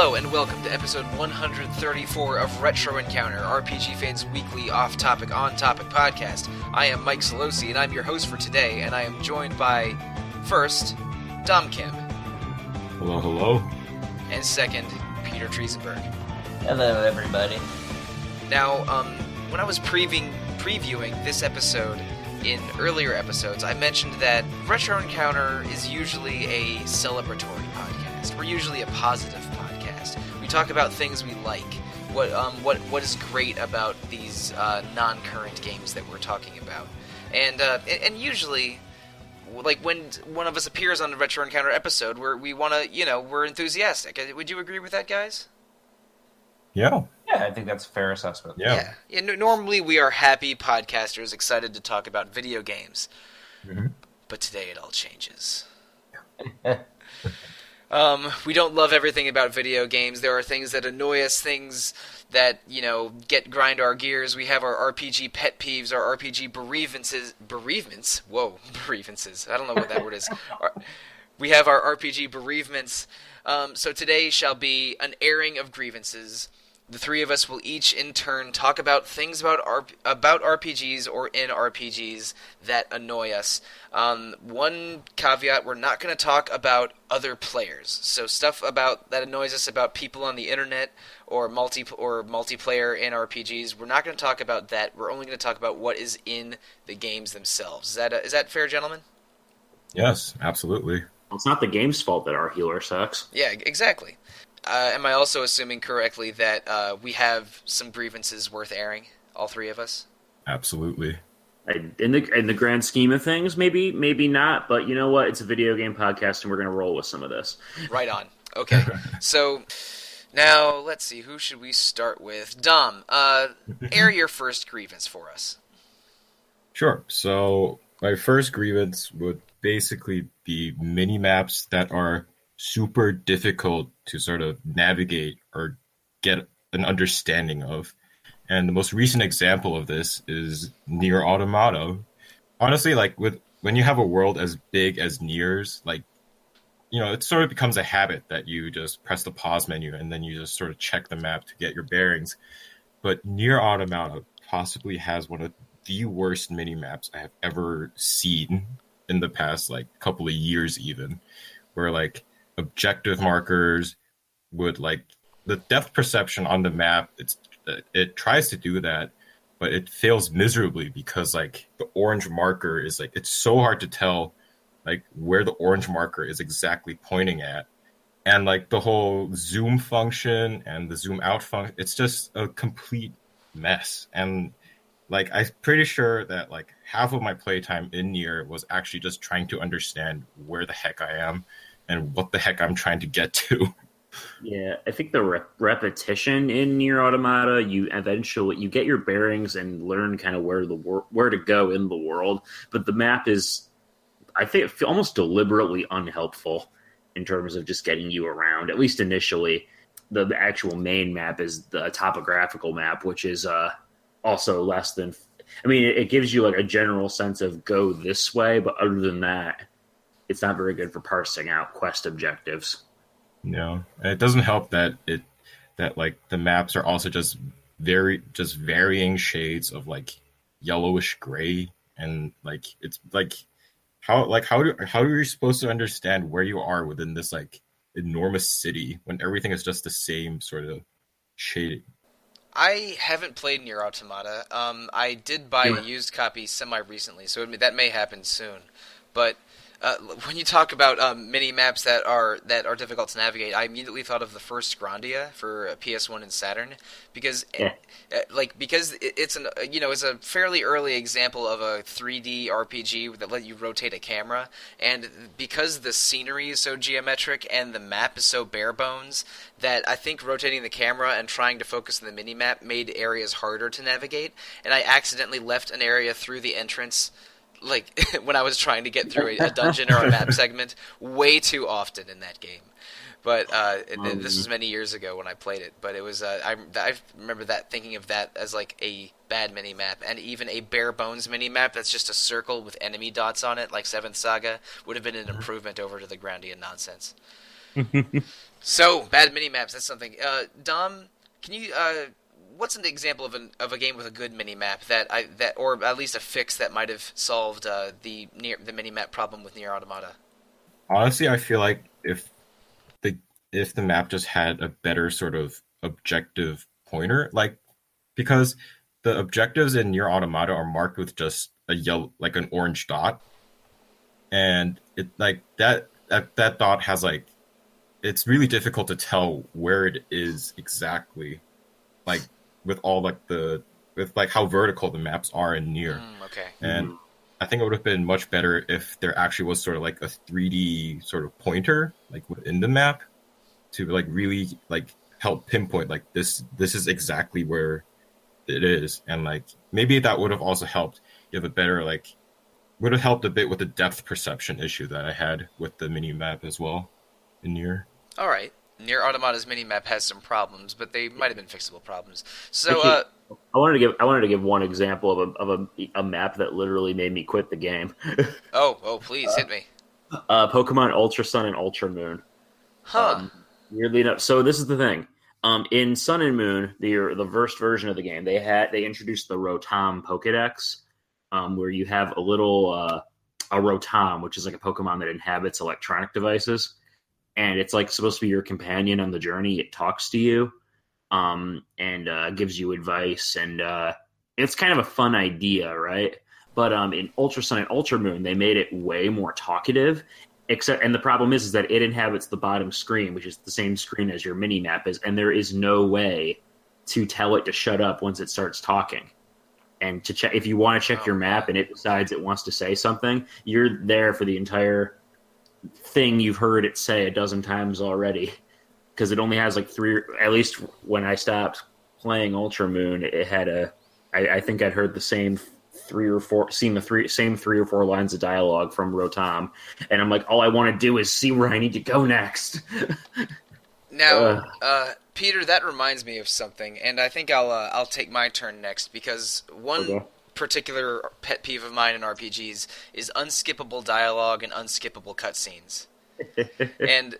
Hello and welcome to episode 134 of Retro Encounter, RPGFan's weekly off-topic, on-topic podcast. I am Mike Sollosi, and I'm your host for today, and I am joined by, first, Dom Kim. Hello, hello. And second, Peter Triezenberg. Hello, everybody. Now, when I was previewing this episode in earlier episodes, I mentioned that Retro Encounter is usually a celebratory podcast. We're usually a positive podcast. We talk about things we like, what is great about these non-current games that we're talking about, and usually, like when one of us appears on a Retro Encounter episode, we're enthusiastic. Would you agree with that, guys? Yeah. Yeah, I think that's a fair assessment. Yeah. Normally we are happy podcasters excited to talk about video games. Mm-hmm. But today it all changes. We don't love everything about video games. There are things that annoy us, things that, grind our gears. We have our RPG pet peeves, our RPG bereavements. Whoa, bereavances. I don't know what that word is. We have our RPG bereavements. So today shall be an airing of grievances. The three of us will each in turn talk about things about RPGs or in RPGs that annoy us. One caveat, we're not going to talk about other players. So stuff that annoys us about people on the internet or multiplayer in RPGs, we're not going to talk about that. We're only going to talk about what is in the games themselves. Is that fair, gentlemen? Yes, absolutely. It's not the game's fault that our healer sucks. Yeah, exactly. Am I also assuming correctly that we have some grievances worth airing, all three of us? Absolutely. In the grand scheme of things, maybe not, but you know what? It's a video game podcast, and we're going to roll with some of this. Right on. Okay. So, now, let's see. Who should we start with? Dom, air your first grievance for us. Sure. So, my first grievance would basically be mini-maps that are super difficult to sort of navigate or get an understanding of. And the most recent example of this is Nier Automata. Honestly, when you have a world as big as Nier's, it sort of becomes a habit that you just press the pause menu and then you just sort of check the map to get your bearings. But Nier Automata possibly has one of the worst mini-maps I have ever seen in the past, couple of years even, where, objective markers would, the depth perception on the map, it tries to do that, but it fails miserably because, the orange marker is, it's so hard to tell, where the orange marker is exactly pointing at. And, the whole zoom function and the zoom out function, it's just a complete mess. And, I'm pretty sure that, half of my playtime in Nier was actually just trying to understand where the heck I am and what the heck I'm trying to get to. Yeah, I think the repetition in Nier Automata, you eventually get your bearings and learn kind of where to go in the world. But the map is, I think, almost deliberately unhelpful in terms of just getting you around. At least initially, the actual main map is the topographical map, which is also less than. I mean, it gives you a general sense of go this way, but other than that, it's not very good for parsing out quest objectives. No, and it doesn't help that the maps are also just varying shades of yellowish gray, and it's how are you supposed to understand where you are within this enormous city when everything is just the same sort of shading? I haven't played Nier Automata. I did buy a used copy semi-recently, so that may happen soon. But when you talk about mini-maps that are difficult to navigate, I immediately thought of the first Grandia for PS1 and Saturn, because it's a fairly early example of a 3D RPG that let you rotate a camera, and because the scenery is so geometric and the map is so bare bones, that I think rotating the camera and trying to focus on the mini-map made areas harder to navigate, and I accidentally left an area through the entrance when I was trying to get through a dungeon or a map segment way too often in that game. But this was many years ago when I played it. But it was I remember thinking of that as a bad mini map, and even a bare bones mini map that's just a circle with enemy dots on it, like Seventh Saga, would have been an improvement over to the Grandian nonsense. So bad mini maps. That's something. Dom, can you? What's an example of a game with a good mini map or at least a fix that might have solved the mini map problem with Nier Automata? Honestly, I feel like if the map just had a better sort of objective pointer, like because the objectives in Nier Automata are marked with just a yellow, like an orange dot, and it like that dot has like it's really difficult to tell where it is exactly, like with all like with like how vertical the maps are in Nier. Okay. And I think it would have been much better if there actually was sort of like a 3D sort of pointer like within the map to like really like help pinpoint like this is exactly where it is, and like maybe that would have also helped give a better like would have helped a bit with the depth perception issue that I had with the mini map as well in Nier. All right. Nier Automata's minimap has some problems, but they might have been fixable problems. So, I wanted to give one example of a map that literally made me quit the game. Please hit me. Pokemon Ultra Sun and Ultra Moon. Weirdly enough, so this is the thing. In Sun and Moon, the first version of the game, they introduced the Rotom Pokedex, where you have a little a Rotom, which is like a Pokemon that inhabits electronic devices. And it's like supposed to be your companion on the journey. It talks to you, and gives you advice, and it's kind of a fun idea, right? But in Ultra Sun and Ultra Moon, they made it way more talkative. And the problem is that it inhabits the bottom screen, which is the same screen as your mini map is, and there is no way to tell it to shut up once it starts talking. And to check if you want to check your map and it decides it wants to say something, you're there for the entire thing you've heard it say a dozen times already, because it only has like three. At least when I stopped playing Ultra Moon, it had I think I'd heard the same seen the same 3 or 4 lines of dialogue from Rotom, and I'm like, all I want to do is see where I need to go next. Now, Peter, that reminds me of something, and I think I'll take my turn next, because one particular pet peeve of mine in RPGs is unskippable dialogue and unskippable cutscenes. And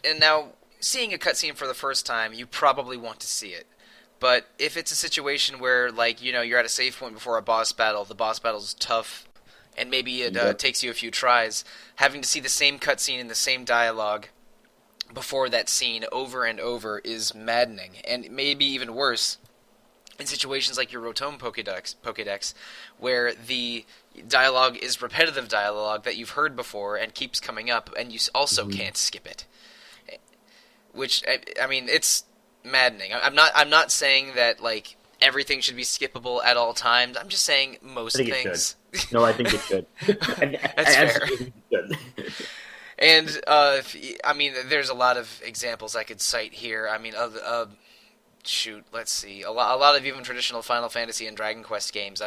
and now, seeing a cutscene for the first time, you probably want to see it. But if it's a situation where, like, you know, you're at a save point before a boss battle, the boss battle's tough, and maybe it takes you a few tries, having to see the same cutscene and the same dialogue before that scene over and over is maddening. And maybe even worse, in situations like your Rotom Pokédex, where the dialogue is repetitive dialogue that you've heard before and keeps coming up, and you also can't skip it. Which, I mean, it's maddening. I'm not saying that like everything should be skippable at all times. I'm just saying most things. No, I think it should. That's fair. And I mean, there's a lot of examples I could cite here. I mean, let's see. A lot of even traditional Final Fantasy and Dragon Quest games.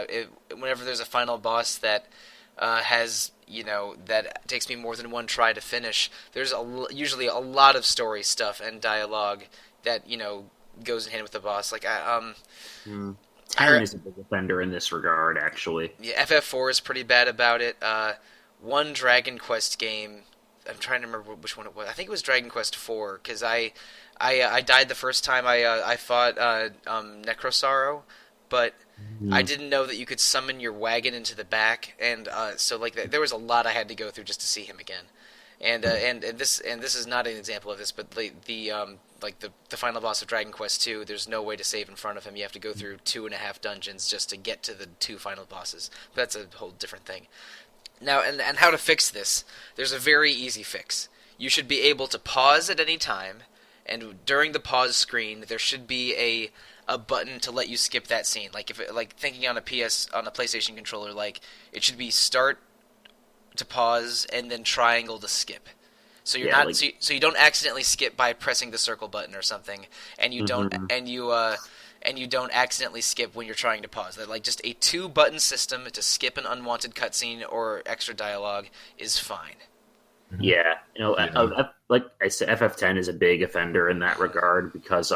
Whenever there's a final boss that has, you know, that takes me more than one try to finish, there's usually a lot of story stuff and dialogue that, you know, goes in hand with the boss. Like, Time is a big offender in this regard, actually. Yeah, FF4 is pretty bad about it. One Dragon Quest game, I'm trying to remember which one it was. I think it was Dragon Quest 4, because I died the first time I fought Necrosorrow, but I didn't know that you could summon your wagon into the back, and so like there was a lot I had to go through just to see him again. And this is not an example of this, but the final boss of Dragon Quest II, there's no way to save in front of him. You have to go through 2.5 dungeons just to get to the 2 final bosses. But that's a whole different thing. Now, and how to fix this? There's a very easy fix. You should be able to pause at any time, and during the pause screen, there should be a button to let you skip that scene. Like thinking on a PlayStation controller, like it should be start to pause and then triangle to skip. So you're so you don't accidentally skip by pressing the circle button or something, and you don't accidentally skip when you're trying to pause. That like just a 2-button system to skip an unwanted cutscene or extra dialogue is fine. Yeah, you know, like I said, FF10 is a big offender in that regard, because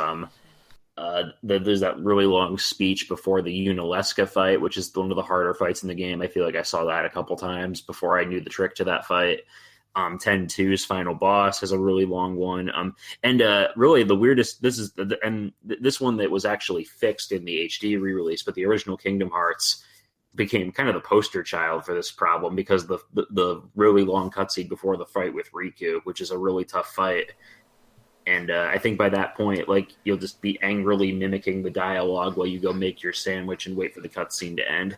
there's that really long speech before the Unalesca fight, which is one of the harder fights in the game. I feel like I saw that a couple times before I knew the trick to that fight. 10-2's final boss has a really long one. And really the weirdest, this one that was actually fixed in the HD re-release, but the original Kingdom Hearts became kind of the poster child for this problem because the really long cutscene before the fight with Riku, which is a really tough fight. And I think by that point, like, you'll just be angrily mimicking the dialogue while you go make your sandwich and wait for the cutscene to end.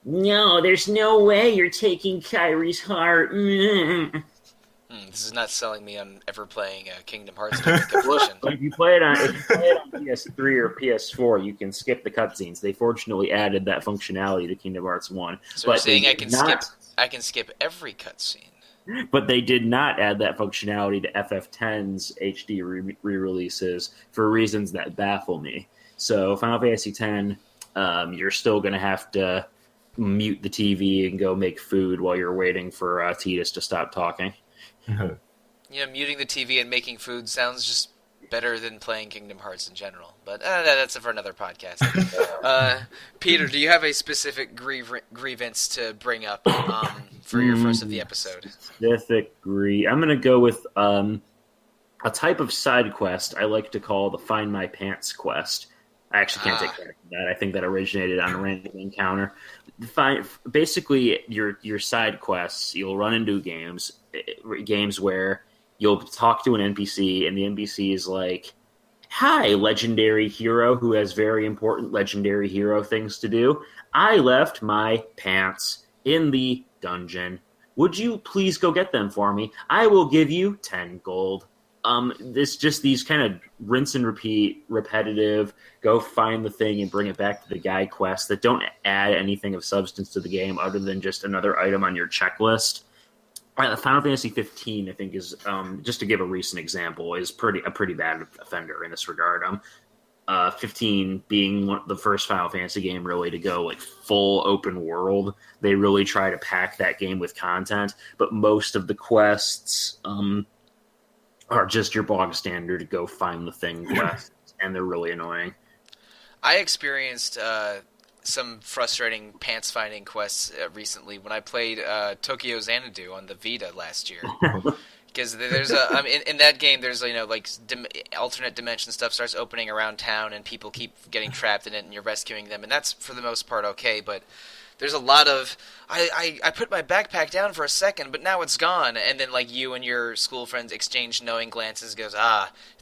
No, there's no way you're taking Kyrie's heart. This is not selling me on ever playing Kingdom Hearts completion. If you play it on PS3 or PS4, you can skip the cutscenes. They fortunately added that functionality to Kingdom Hearts 1. So you're saying I can skip every cutscene? But they did not add that functionality to FF10's HD re-releases for reasons that baffle me. So Final Fantasy X, you're still going to have to mute the TV and go make food while you're waiting for Tidus to stop talking. Muting the TV and making food sounds just better than playing Kingdom Hearts in general. But that's for another podcast. Peter, do you have a specific grievance to bring up for your first of the episode? I'm going to go with a type of side quest I like to call the Find My Pants quest. I actually can't take credit for that. I think that originated on a random encounter. Basically, your side quests, you'll run into games where you'll talk to an NPC, and the NPC is like, "Hi, legendary hero who has very important legendary hero things to do. I left my pants in the dungeon. Would you please go get them for me? I will give you 10 gold." This just these kind of rinse and repeat, repetitive, go find the thing and bring it back to the guy quests that don't add anything of substance to the game other than just another item on your checklist. Final Fantasy 15, I think, is just to give a recent example, is a pretty bad offender in this regard. 15 being the first Final Fantasy game really to go like full open world. They really try to pack that game with content, but most of the quests are just your bog standard go find the thing quests, and they're really annoying. I experienced some frustrating pants finding quests recently when I played Tokyo Xanadu on the Vita last year. Because there's in that game there's alternate dimension stuff starts opening around town and people keep getting trapped in it and you're rescuing them, and that's for the most part okay, but there's a lot of I put my backpack down for a second, but now it's gone. And then you and your school friends exchange knowing glances. Goes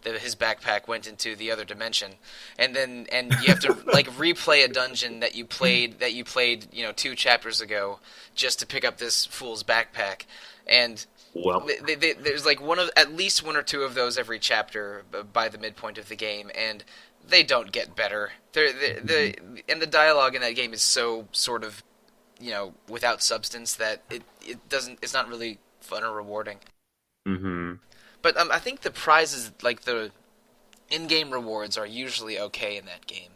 his backpack went into the other dimension, and you have to replay a dungeon that you played 2 chapters ago just to pick up this fool's backpack. And there's at least one or two of those every chapter by the midpoint of the game, and they don't get better. And the dialogue in that game is so sort of without substance that it's not really fun or rewarding. Mm-hmm. But I think the prizes, the in-game rewards, are usually okay in that game.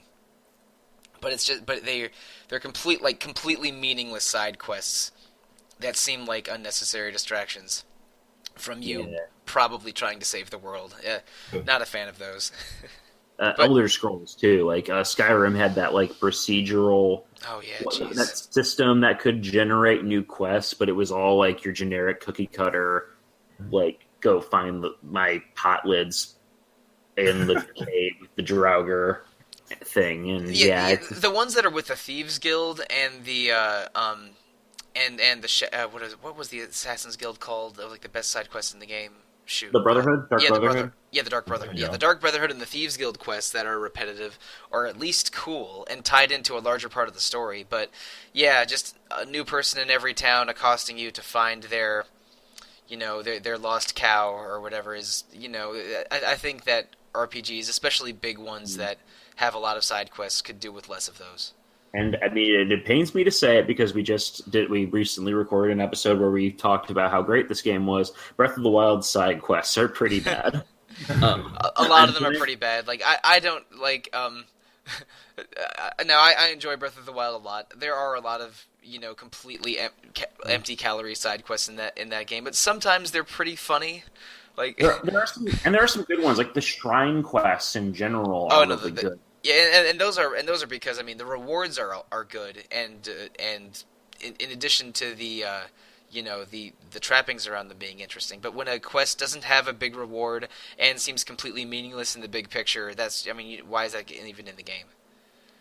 But they're completely meaningless side quests that seem like unnecessary distractions from you probably trying to save the world. Not a fan of those. Elder Scrolls too, Skyrim had that procedural that system that could generate new quests, but it was all your generic cookie cutter, go find my pot lids in the cave, the Draugr thing, and the ones that are with the Thieves Guild and the what was the Assassin's Guild called? The best side quest in the game. Shoot. The Brotherhood? Brotherhood? The Dark Brotherhood. Yeah, the Dark Brotherhood and the Thieves Guild quests that are repetitive are at least cool and tied into a larger part of the story. But just a new person in every town accosting you to find their lost cow or whatever is, I think that RPGs, especially big ones that have a lot of side quests, could do with less of those. And I mean, it pains me to say it because we recently recorded an episode where we talked about how great this game was. Breath of the Wild side quests are pretty bad. A lot of them are pretty bad. I don't like. No, I enjoy Breath of the Wild a lot. There are a lot of completely empty calorie side quests in that game, but sometimes they're pretty funny. There are some good ones, the shrine quests in general. Are really good. Yeah, and those are because the rewards are good, and in addition to the the trappings around them being interesting. But when a quest doesn't have a big reward and seems completely meaningless in the big picture, why is that even in the game?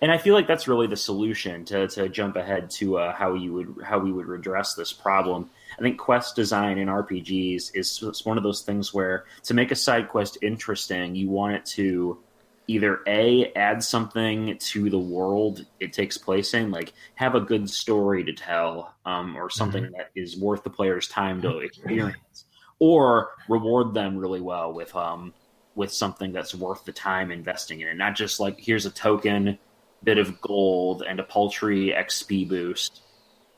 And I feel like that's really the solution to jump ahead to how we would redress this problem. I think quest design in RPGs is one of those things where to make a side quest interesting, you want it to either add something to the world it takes place in, like have a good story to tell, or something that is worth the player's time to experience, or reward them really well with something that's worth the time investing in it, not just like here's a token, bit of gold, and a paltry XP boost.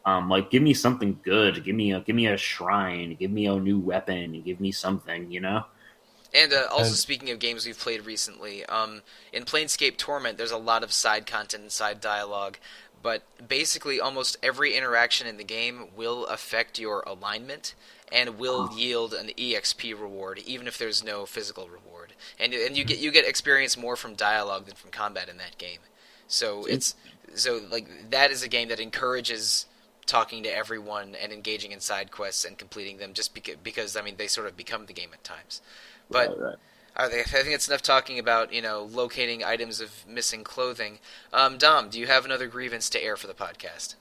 Like give me something good, give me a shrine, give me a new weapon, give me something, And also, speaking of games we've played recently, in Planescape Torment, there's a lot of side content and side dialogue, but basically almost every interaction in the game will affect your alignment and will yield an EXP reward, even if there's no physical reward. And you get experience more from dialogue than from combat in that game. So that is a game that encourages talking to everyone and engaging in side quests and completing them, just because they sort of become the game at times. But right. I think it's enough talking about locating items of missing clothing. Dom, do you have another grievance to air for the podcast?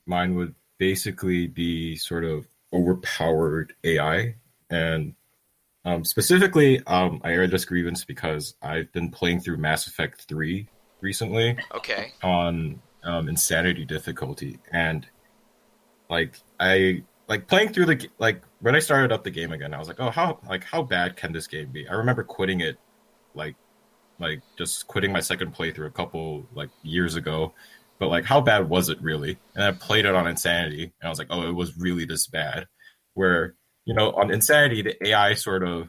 Mine would basically be sort of overpowered AI, and specifically, I aired this grievance because I've been playing through Mass Effect 3 recently. Okay. On insanity difficulty, and I playing through when I started up the game again, I was like, oh, how bad can this game be? I remember quitting it, just quitting my second playthrough a couple years ago, but how bad was it really? And I played it on insanity, and I was like, oh, it was really this bad. Where on insanity, the AI sort of,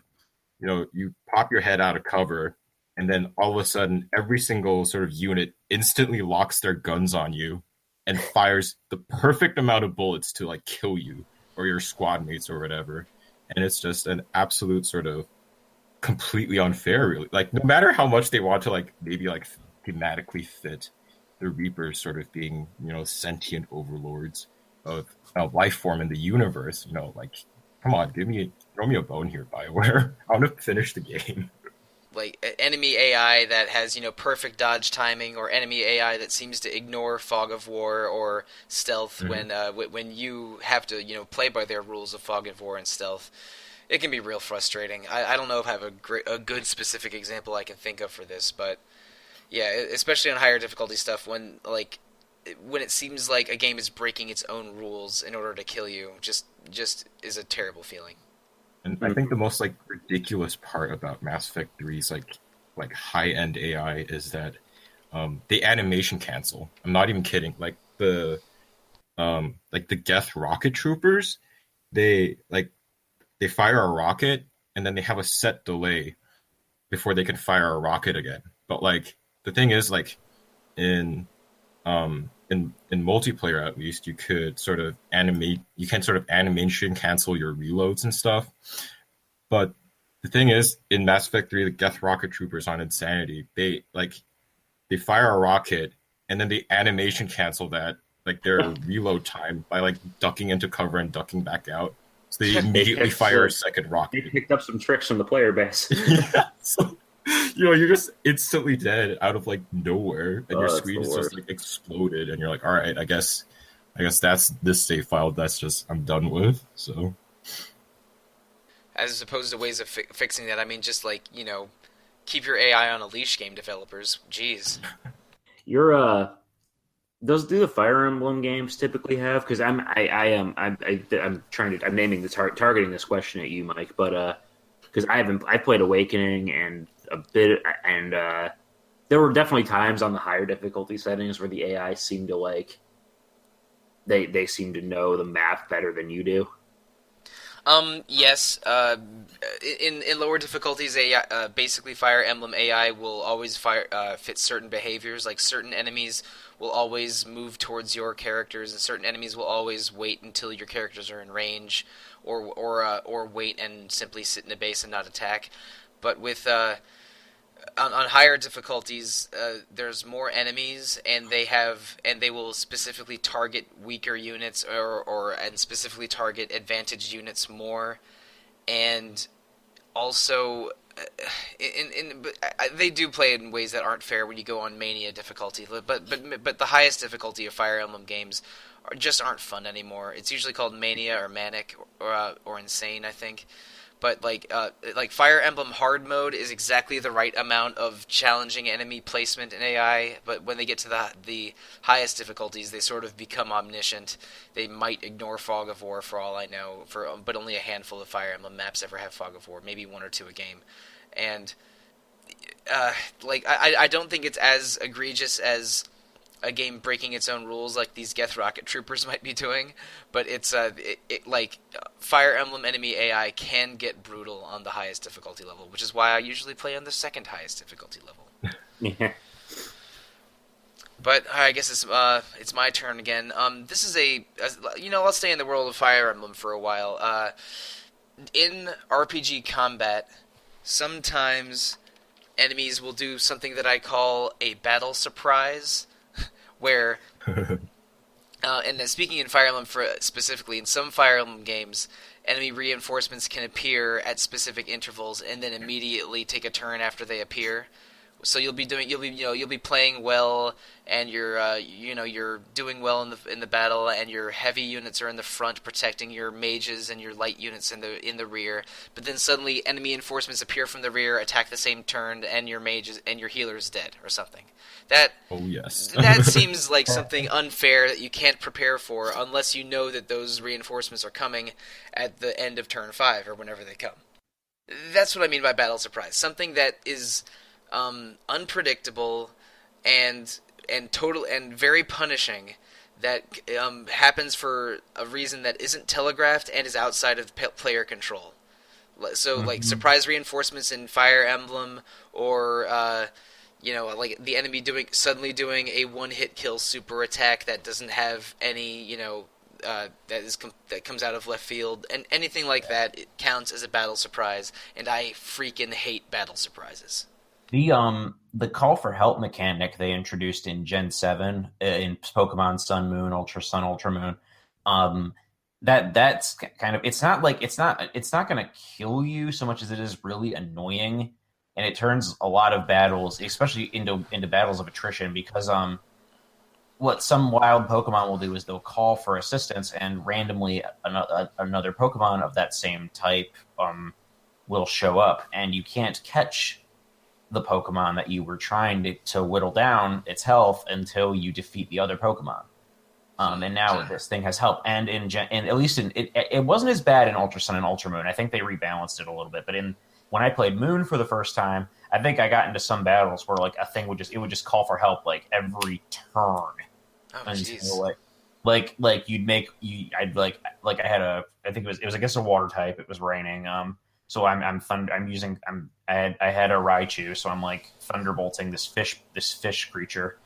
you pop your head out of cover, and then all of a sudden, every single sort of unit instantly locks their guns on you and fires the perfect amount of bullets to kill you or your squad mates or whatever. And it's just an absolute sort of completely unfair, really. No matter how much they want to maybe thematically fit the Reapers sort of being, sentient overlords of life form in the universe, come on, throw me a bone here, BioWare. I want to finish the game. Enemy AI that has perfect dodge timing, or enemy AI that seems to ignore fog of war or stealth when you have to play by their rules of fog of war and stealth. It can be real frustrating. I don't know if I have a good specific example I can think of for this, but yeah, especially on higher difficulty stuff, when it seems like a game is breaking its own rules in order to kill you, just is a terrible feeling. And I think the most ridiculous part about Mass Effect 3's high-end AI is that the animation cancel. I'm not even kidding. The Geth rocket troopers, they fire a rocket and then they have a set delay before they can fire a rocket again. But the thing is in multiplayer, at least, you could sort of animation cancel your reloads and stuff. But the thing is, in Mass Effect 3, the Geth rocket troopers on Insanity, they fire a rocket and then they animation cancel that their reload time by ducking into cover and ducking back out. So they immediately fire a second rocket. They picked up some tricks from the player base. Yeah. So, you're just instantly dead out of nowhere, and your screen is just exploded, and you're like, all right, I guess that's this save file. That's just I'm done with. So, as opposed to ways of fixing that, just keep your AI on a leash, game developers. Jeez. Those do the Fire Emblem games typically have? Because I'm targeting this question at you, Mike, but because I played Awakening and a bit, and there were definitely times on the higher difficulty settings where the AI seemed to they seem to know the map better than you do. Yes. In lower difficulties, AI, basically Fire Emblem AI will always fit certain behaviors. Certain enemies will always move towards your characters, and certain enemies will always wait until your characters are in range, or wait and simply sit in a base and not attack. But with on higher difficulties, there's more enemies, and they will specifically target weaker units, and specifically target advantaged units more, and also. They do play in ways that aren't fair when you go on Mania difficulty, but the highest difficulty of Fire Emblem games just aren't fun anymore. It's usually called Mania or Manic or Insane, I think. But like Fire Emblem Hard Mode is exactly the right amount of challenging enemy placement in AI. But when they get to the highest difficulties, they sort of become omniscient. They might ignore Fog of War for all I know. But only a handful of Fire Emblem maps ever have Fog of War, maybe one or two a game. And I don't think it's as egregious as a game breaking its own rules like these Geth Rocket Troopers might be doing, but it's like Fire Emblem enemy AI can get brutal on the highest difficulty level, which is why I usually play on the second highest difficulty level. Yeah. But I guess it's my turn again. This is I'll stay in the world of Fire Emblem for a while. In RPG combat, sometimes enemies will do something that I call a battle surprise. Where, and then speaking in Fire Emblem specifically, in some Fire Emblem games, enemy reinforcements can appear at specific intervals and then immediately take a turn after they appear. So you'll be playing well, and you're doing well in the battle, and your heavy units are in the front protecting your mages and your light units in the rear. But then suddenly enemy reinforcements appear from the rear, attack the same turn, and your mages and your healer is dead or something. Oh yes. That seems like something unfair that you can't prepare for unless you know that those reinforcements are coming at the end of turn 5 or whenever they come. That's what I mean by battle surprise. Something that is unpredictable and very punishing, that happens for a reason that isn't telegraphed and is outside of player control. So like surprise reinforcements in Fire Emblem, or like the enemy suddenly doing a one-hit kill super attack that doesn't have any that comes out of left field, and anything like that, it counts as a battle surprise, and I freaking hate battle surprises. The call for help mechanic they introduced in Gen 7 in Pokemon Sun Moon, Ultra Sun, Ultra Moon, that's kind of, it's not going to kill you so much as it is really annoying, and it turns a lot of battles, especially into battles of attrition, because what some wild Pokemon will do is they'll call for assistance, and randomly another Pokemon of that same type will show up, and you can't catch the Pokemon that you were trying to whittle down its health until you defeat the other Pokemon. And now this thing has help. And at least it wasn't as bad in Ultra Sun and Ultra Moon. I think they rebalanced it a little bit. But when I played Moon for the first time, I think I got into some battles where like a thing would just call for help like every turn. Oh jeez. Like you'd make I think it was I guess a water type. It was raining. So I had a Raichu, so I'm like thunderbolting this fish creature,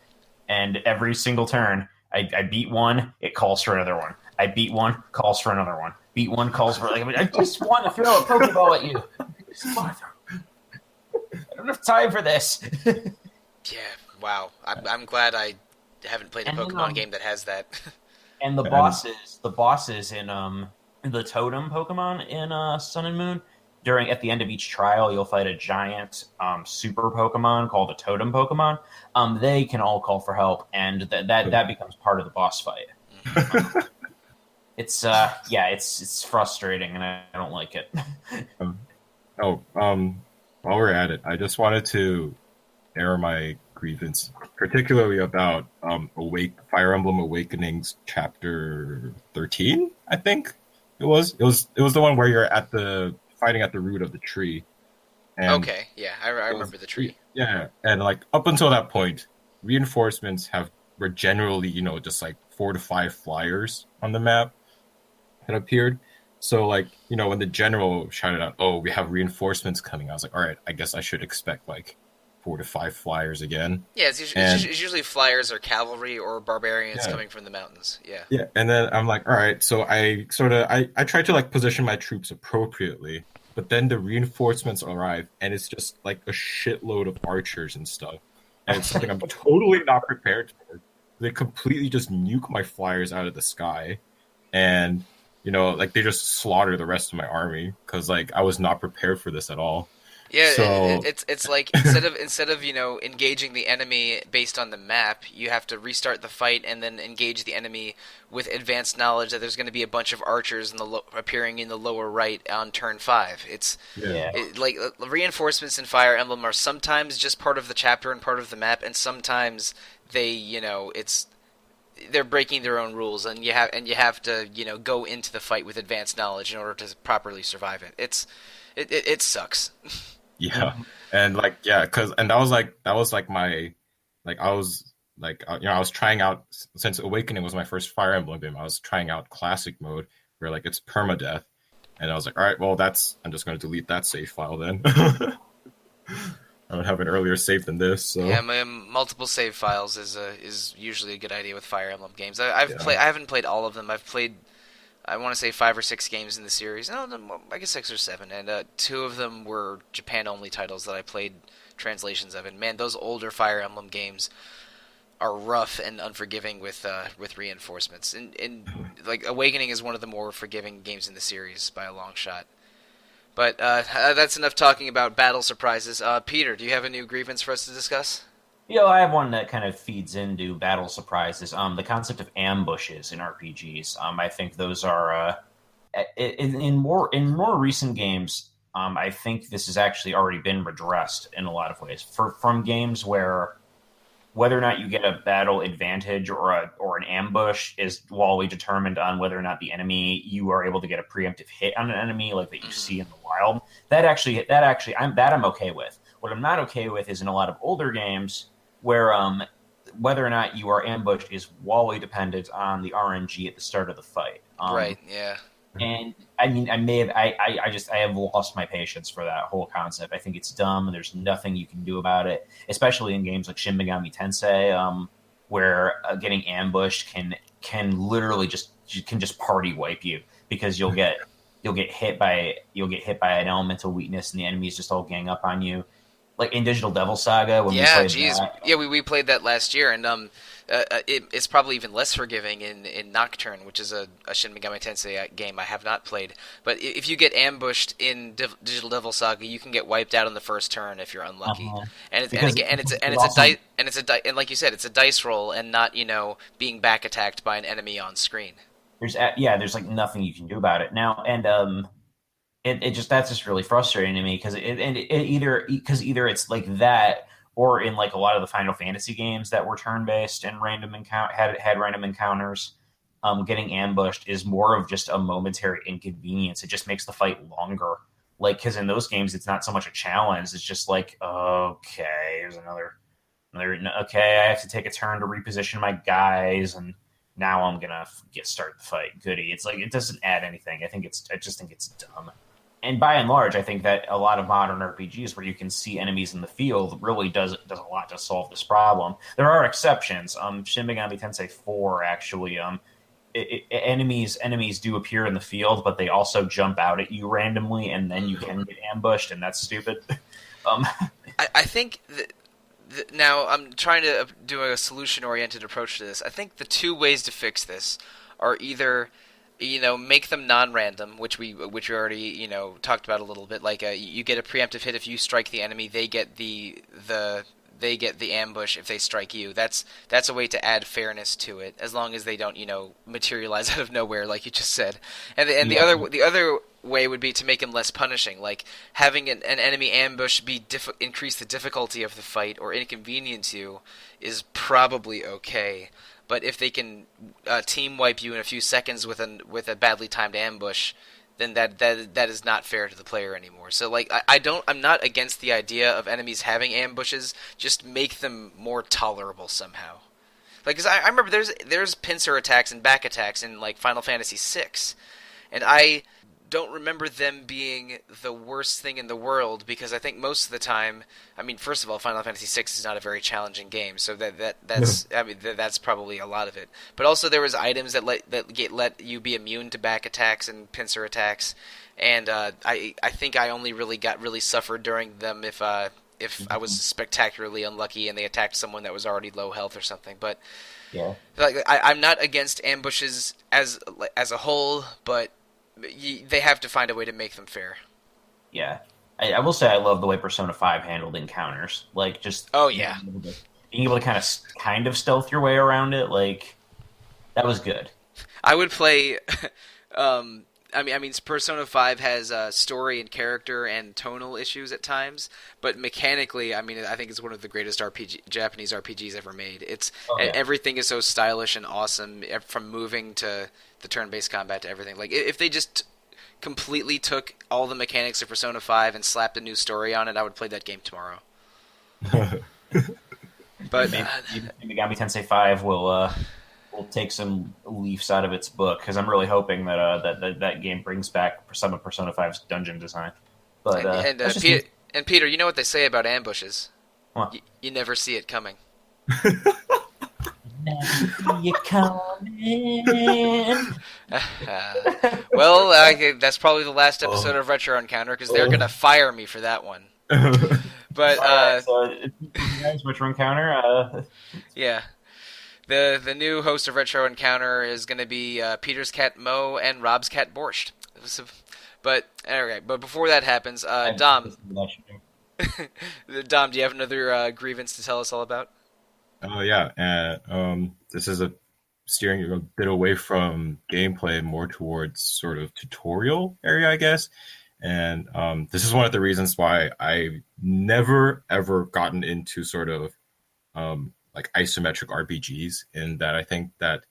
and every single turn I beat one, it calls for another one. I beat one, calls for another one. Beat one, calls for I just want to throw a Pokeball at you. I don't have time for this. Yeah, wow. I'm glad I haven't played a Pokemon game that has that. And the bosses in the Totem Pokemon in Sun and Moon. At the end of each trial, you'll fight a giant super Pokemon called a Totem Pokemon. They can all call for help, and that becomes part of the boss fight. It's frustrating, and I don't like it. While we're at it, I just wanted to air my grievance, particularly about Fire Emblem Awakenings Chapter 13. I think it was the one where you're fighting at the root of the tree. And okay, yeah, I remember the tree. Yeah, and like up until that point, reinforcements were generally, just like 4 to 5 flyers on the map had appeared. So like, when the general shouted out, "Oh, we have reinforcements coming," I was like, "All right, I guess I should expect like 4 to 5 flyers again." Yeah, it's usually flyers or cavalry or barbarians coming from the mountains. Yeah. Yeah, and then I'm like, all right, so I tried to like position my troops appropriately, but then the reinforcements arrive, and it's just like a shitload of archers and stuff, and it's something I'm totally not prepared for. They completely just nuke my flyers out of the sky, and like they just slaughter the rest of my army because like I was not prepared for this at all. Yeah, So it's like instead of engaging the enemy based on the map, you have to restart the fight and then engage the enemy with advanced knowledge that there's going to be a bunch of archers appearing in the lower right on turn 5. Like reinforcements in Fire Emblem are sometimes just part of the chapter and part of the map, and sometimes they're breaking their own rules, and you have to go into the fight with advanced knowledge in order to properly survive it. It sucks. Yeah, and like that was like my I was I was trying out, since Awakening was my first Fire Emblem game. I was trying out classic mode where like it's permadeath, and I was like, all right, well I'm just going to delete that save file then. I would have an earlier save than this. So yeah, multiple save files is usually a good idea with Fire Emblem games. I haven't played all of them. I've played, I want to say 5 or 6 games in the series. No, I guess 6 or 7, and 2 of them were Japan-only titles that I played translations of. And man, those older Fire Emblem games are rough and unforgiving with reinforcements. And like Awakening is one of the more forgiving games in the series by a long shot. But that's enough talking about battle surprises. Peter, do you have a new grievance for us to discuss? I have one that kind of feeds into battle surprises. The concept of ambushes in RPGs. I think those are in more recent games. I think this has actually already been redressed in a lot of ways. From games where whether or not you get a battle advantage or an ambush is wholly determined on whether or not you are able to get a preemptive hit on an enemy like that you see in the wild. I'm okay with. What I'm not okay with is in a lot of older games where whether or not you are ambushed is wholly dependent on the RNG at the start of the fight. Right. Yeah. And I mean, I have lost my patience for that whole concept. I think it's dumb. There's nothing you can do about it, especially in games like Shin Megami Tensei, where getting ambushed can literally just party wipe you because you'll get hit by an elemental weakness and the enemies just all gang up on you. Like in Digital Devil Saga, when we played that. Yeah, we played that last year, and it's probably even less forgiving in Nocturne, which is a Shin Megami Tensei game I have not played. But if you get ambushed in Digital Devil Saga, you can get wiped out on the first turn if you're unlucky. And like you said, it's a dice roll and not being back attacked by an enemy on screen. There's like nothing you can do about it now, and that's just really frustrating to me because either it's like that, or in like a lot of the Final Fantasy games that were turn-based and had random encounters, getting ambushed is more of just a momentary inconvenience. It just makes the fight longer. Like, because in those games, it's not so much a challenge. It's just like, okay, here's another. Okay, I have to take a turn to reposition my guys, and now I'm gonna start the fight. Goody. It's like it doesn't add anything. I just think it's dumb. And by and large, I think that a lot of modern RPGs where you can see enemies in the field really does a lot to solve this problem. There are exceptions. Shin Megami Tensei 4 actually, enemies do appear in the field, but they also jump out at you randomly, and then you can get ambushed, and that's stupid. I think now I'm trying to do a solution-oriented approach to this. I think the 2 ways to fix this are either make them non-random, which we already talked about a little bit. Like you get a preemptive hit if you strike the enemy, they get the ambush if they strike you. That's a way to add fairness to it, as long as they don't materialize out of nowhere, like you just said. And the other way would be to make them less punishing, like having an enemy ambush increase the difficulty of the fight or inconvenience you is probably okay. But if they can team wipe you in a few seconds with a badly timed ambush, then that is not fair to the player anymore. So like I'm not against the idea of enemies having ambushes. Just make them more tolerable somehow. Like, 'cause I remember there's pincer attacks and back attacks in like Final Fantasy VI, and I don't remember them being the worst thing in the world, because I think most of the time, I mean, first of all, Final Fantasy VI is not a very challenging game, so that's I mean that's probably a lot of it. But also there was items that let you be immune to back attacks and pincer attacks, and I think I only really suffered during them if I was spectacularly unlucky and they attacked someone that was already low health or something. But Yeah. like I'm not against ambushes as a whole, but they have to find a way to make them fair. Yeah. I will say I love the way Persona 5 handled encounters. Like, just Oh yeah, being able to kind of stealth your way around it, like, that was good. I would play. I mean, Persona 5 has story and character and tonal issues at times, but mechanically, I mean, I think it's one of the greatest Japanese RPGs ever made. Everything is so stylish and awesome, from moving to the turn-based combat to everything. Like, if they just completely took all the mechanics of Persona 5 and slapped a new story on it, I would play that game tomorrow. But Maybe Megami Tensei 5 will take some leaves out of its book, because I'm really hoping that game brings back some of Persona 5's dungeon design. But and Peter, you know what they say about ambushes? What? You never see it coming. You coming? Well, that's probably the last episode of Retro Encounter, because they're gonna fire me for that one. But so guys, Retro Encounter. Yeah, the new host of Retro Encounter is gonna be Peter's cat Mo and Rob's cat Borscht. But anyway, but before that happens, Dom, Dom, do you have another grievance to tell us all about? Oh yeah, this is steering a bit away from gameplay, more towards sort of tutorial area, I guess. And this is one of the reasons why I've never ever gotten into sort of like isometric RPGs, in that I think that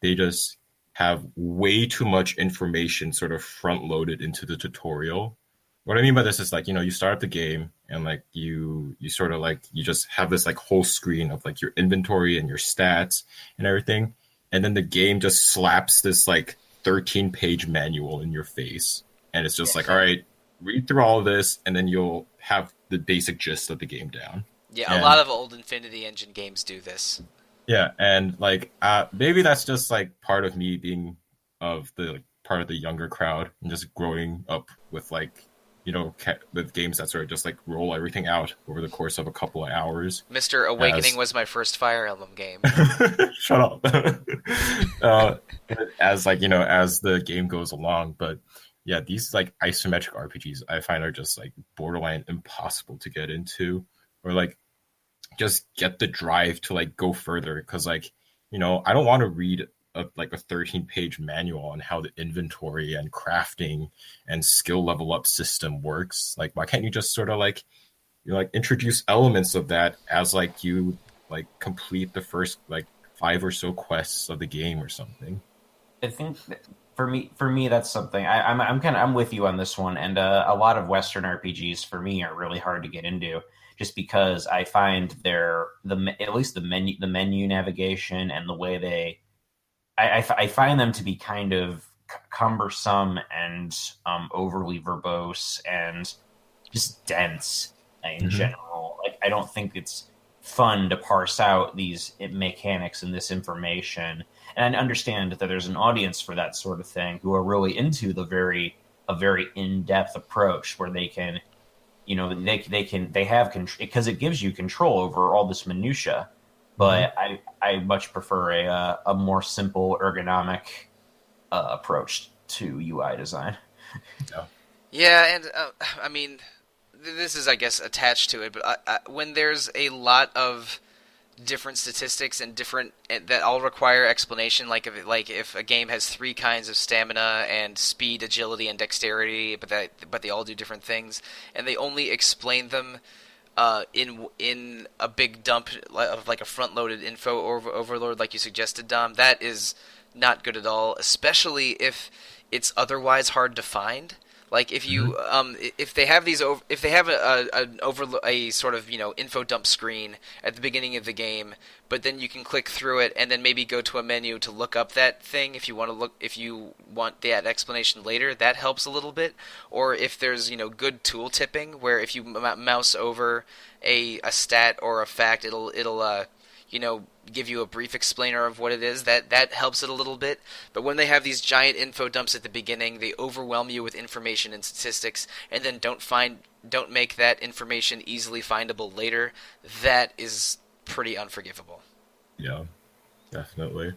they just have way too much information sort of front loaded into the tutorial. What I mean by this is, like, you start the game and like you sort of like, you just have this like whole screen of like your inventory and your stats and everything. And then the game just slaps this like 13-page manual in your face. And it's just like, all right, read through all of this and then you'll have the basic gist of the game down. Yeah, a lot of old Infinity Engine games do this. Yeah, and like maybe that's just like part of me being of the like, part of the younger crowd and just growing up with like, with games that sort of just like roll everything out over the course of a couple of hours. Mr. Awakening was my first Fire Emblem game. Shut up. As like, as the game goes along. But yeah, these like isometric RPGs I find are just like borderline impossible to get into, or like just get the drive to like go further. Because like, I don't want to read a 13-page manual on how the inventory and crafting and skill level up system works. Like, why can't you just sort of like, introduce elements of that as like you like complete the first like 5 or so quests of the game or something? I think for me that's something I'm with you on this one. And a lot of Western RPGs for me are really hard to get into, just because I find at least the menu navigation and the way I find them to be kind of cumbersome and overly verbose and just dense in general. Like, I don't think it's fun to parse out these mechanics and this information. And I understand that there's an audience for that sort of thing who are really into a very in-depth approach where they can, they have control, because it gives you control over all this minutia. But I much prefer a more simple ergonomic approach to UI design. Yeah, and I mean, this is, I guess, attached to it. But when there's a lot of different statistics and that all require explanation, like if a game has 3 kinds of stamina and speed, agility, and dexterity, but they all do different things, and they only explain them in a big dump of like a front-loaded info overload, like you suggested, Dom, that is not good at all. Especially if it's otherwise hard to find. Like if they have a sort of info dump screen at the beginning of the game, but then you can click through it and then maybe go to a menu to look up that thing if you want that explanation later. That helps a little bit. Or if there's good tool tipping where if you mouse over a stat or a fact, it'll give you a brief explainer of what it is. That helps it a little bit. But when they have these giant info dumps at the beginning, they overwhelm you with information and statistics, and then don't make that information easily findable later. That is pretty unforgivable. Yeah, definitely.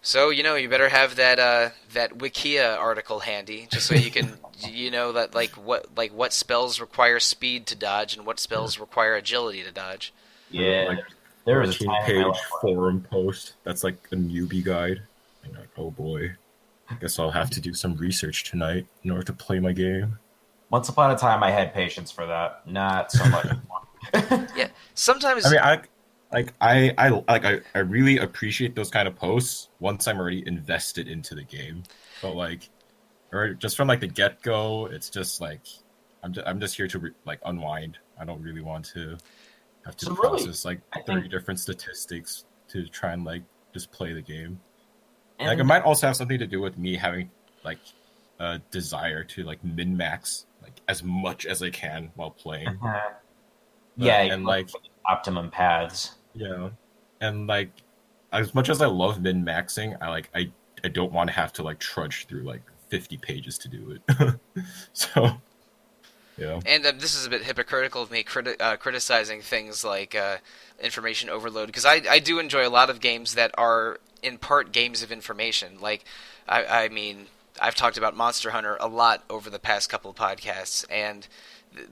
So you better have that Wikia article handy, just so you can that what spells require speed to dodge and what spells require agility to dodge. Yeah. Like, there was a 13-page forum post that's like a newbie guide. And like, oh boy, I guess I'll have to do some research tonight in order to play my game. Once upon a time, I had patience for that. Not so much anymore. Yeah, sometimes. I mean, I really appreciate those kind of posts once I'm already invested into the game. But or just from the get go, it's just I'm just here to unwind. I don't really want to have to process 30 different statistics to try and just play the game. And it might also have something to do with me having a desire to min max as much as I can while playing. And optimum paths. Yeah, and as much as I love min maxing, I don't want to have to trudge through 50 pages to do it. So. Yeah. And this is a bit hypocritical of me criticizing things like information overload, because I do enjoy a lot of games that are in part games of information. I mean, I've talked about Monster Hunter a lot over the past couple of podcasts, and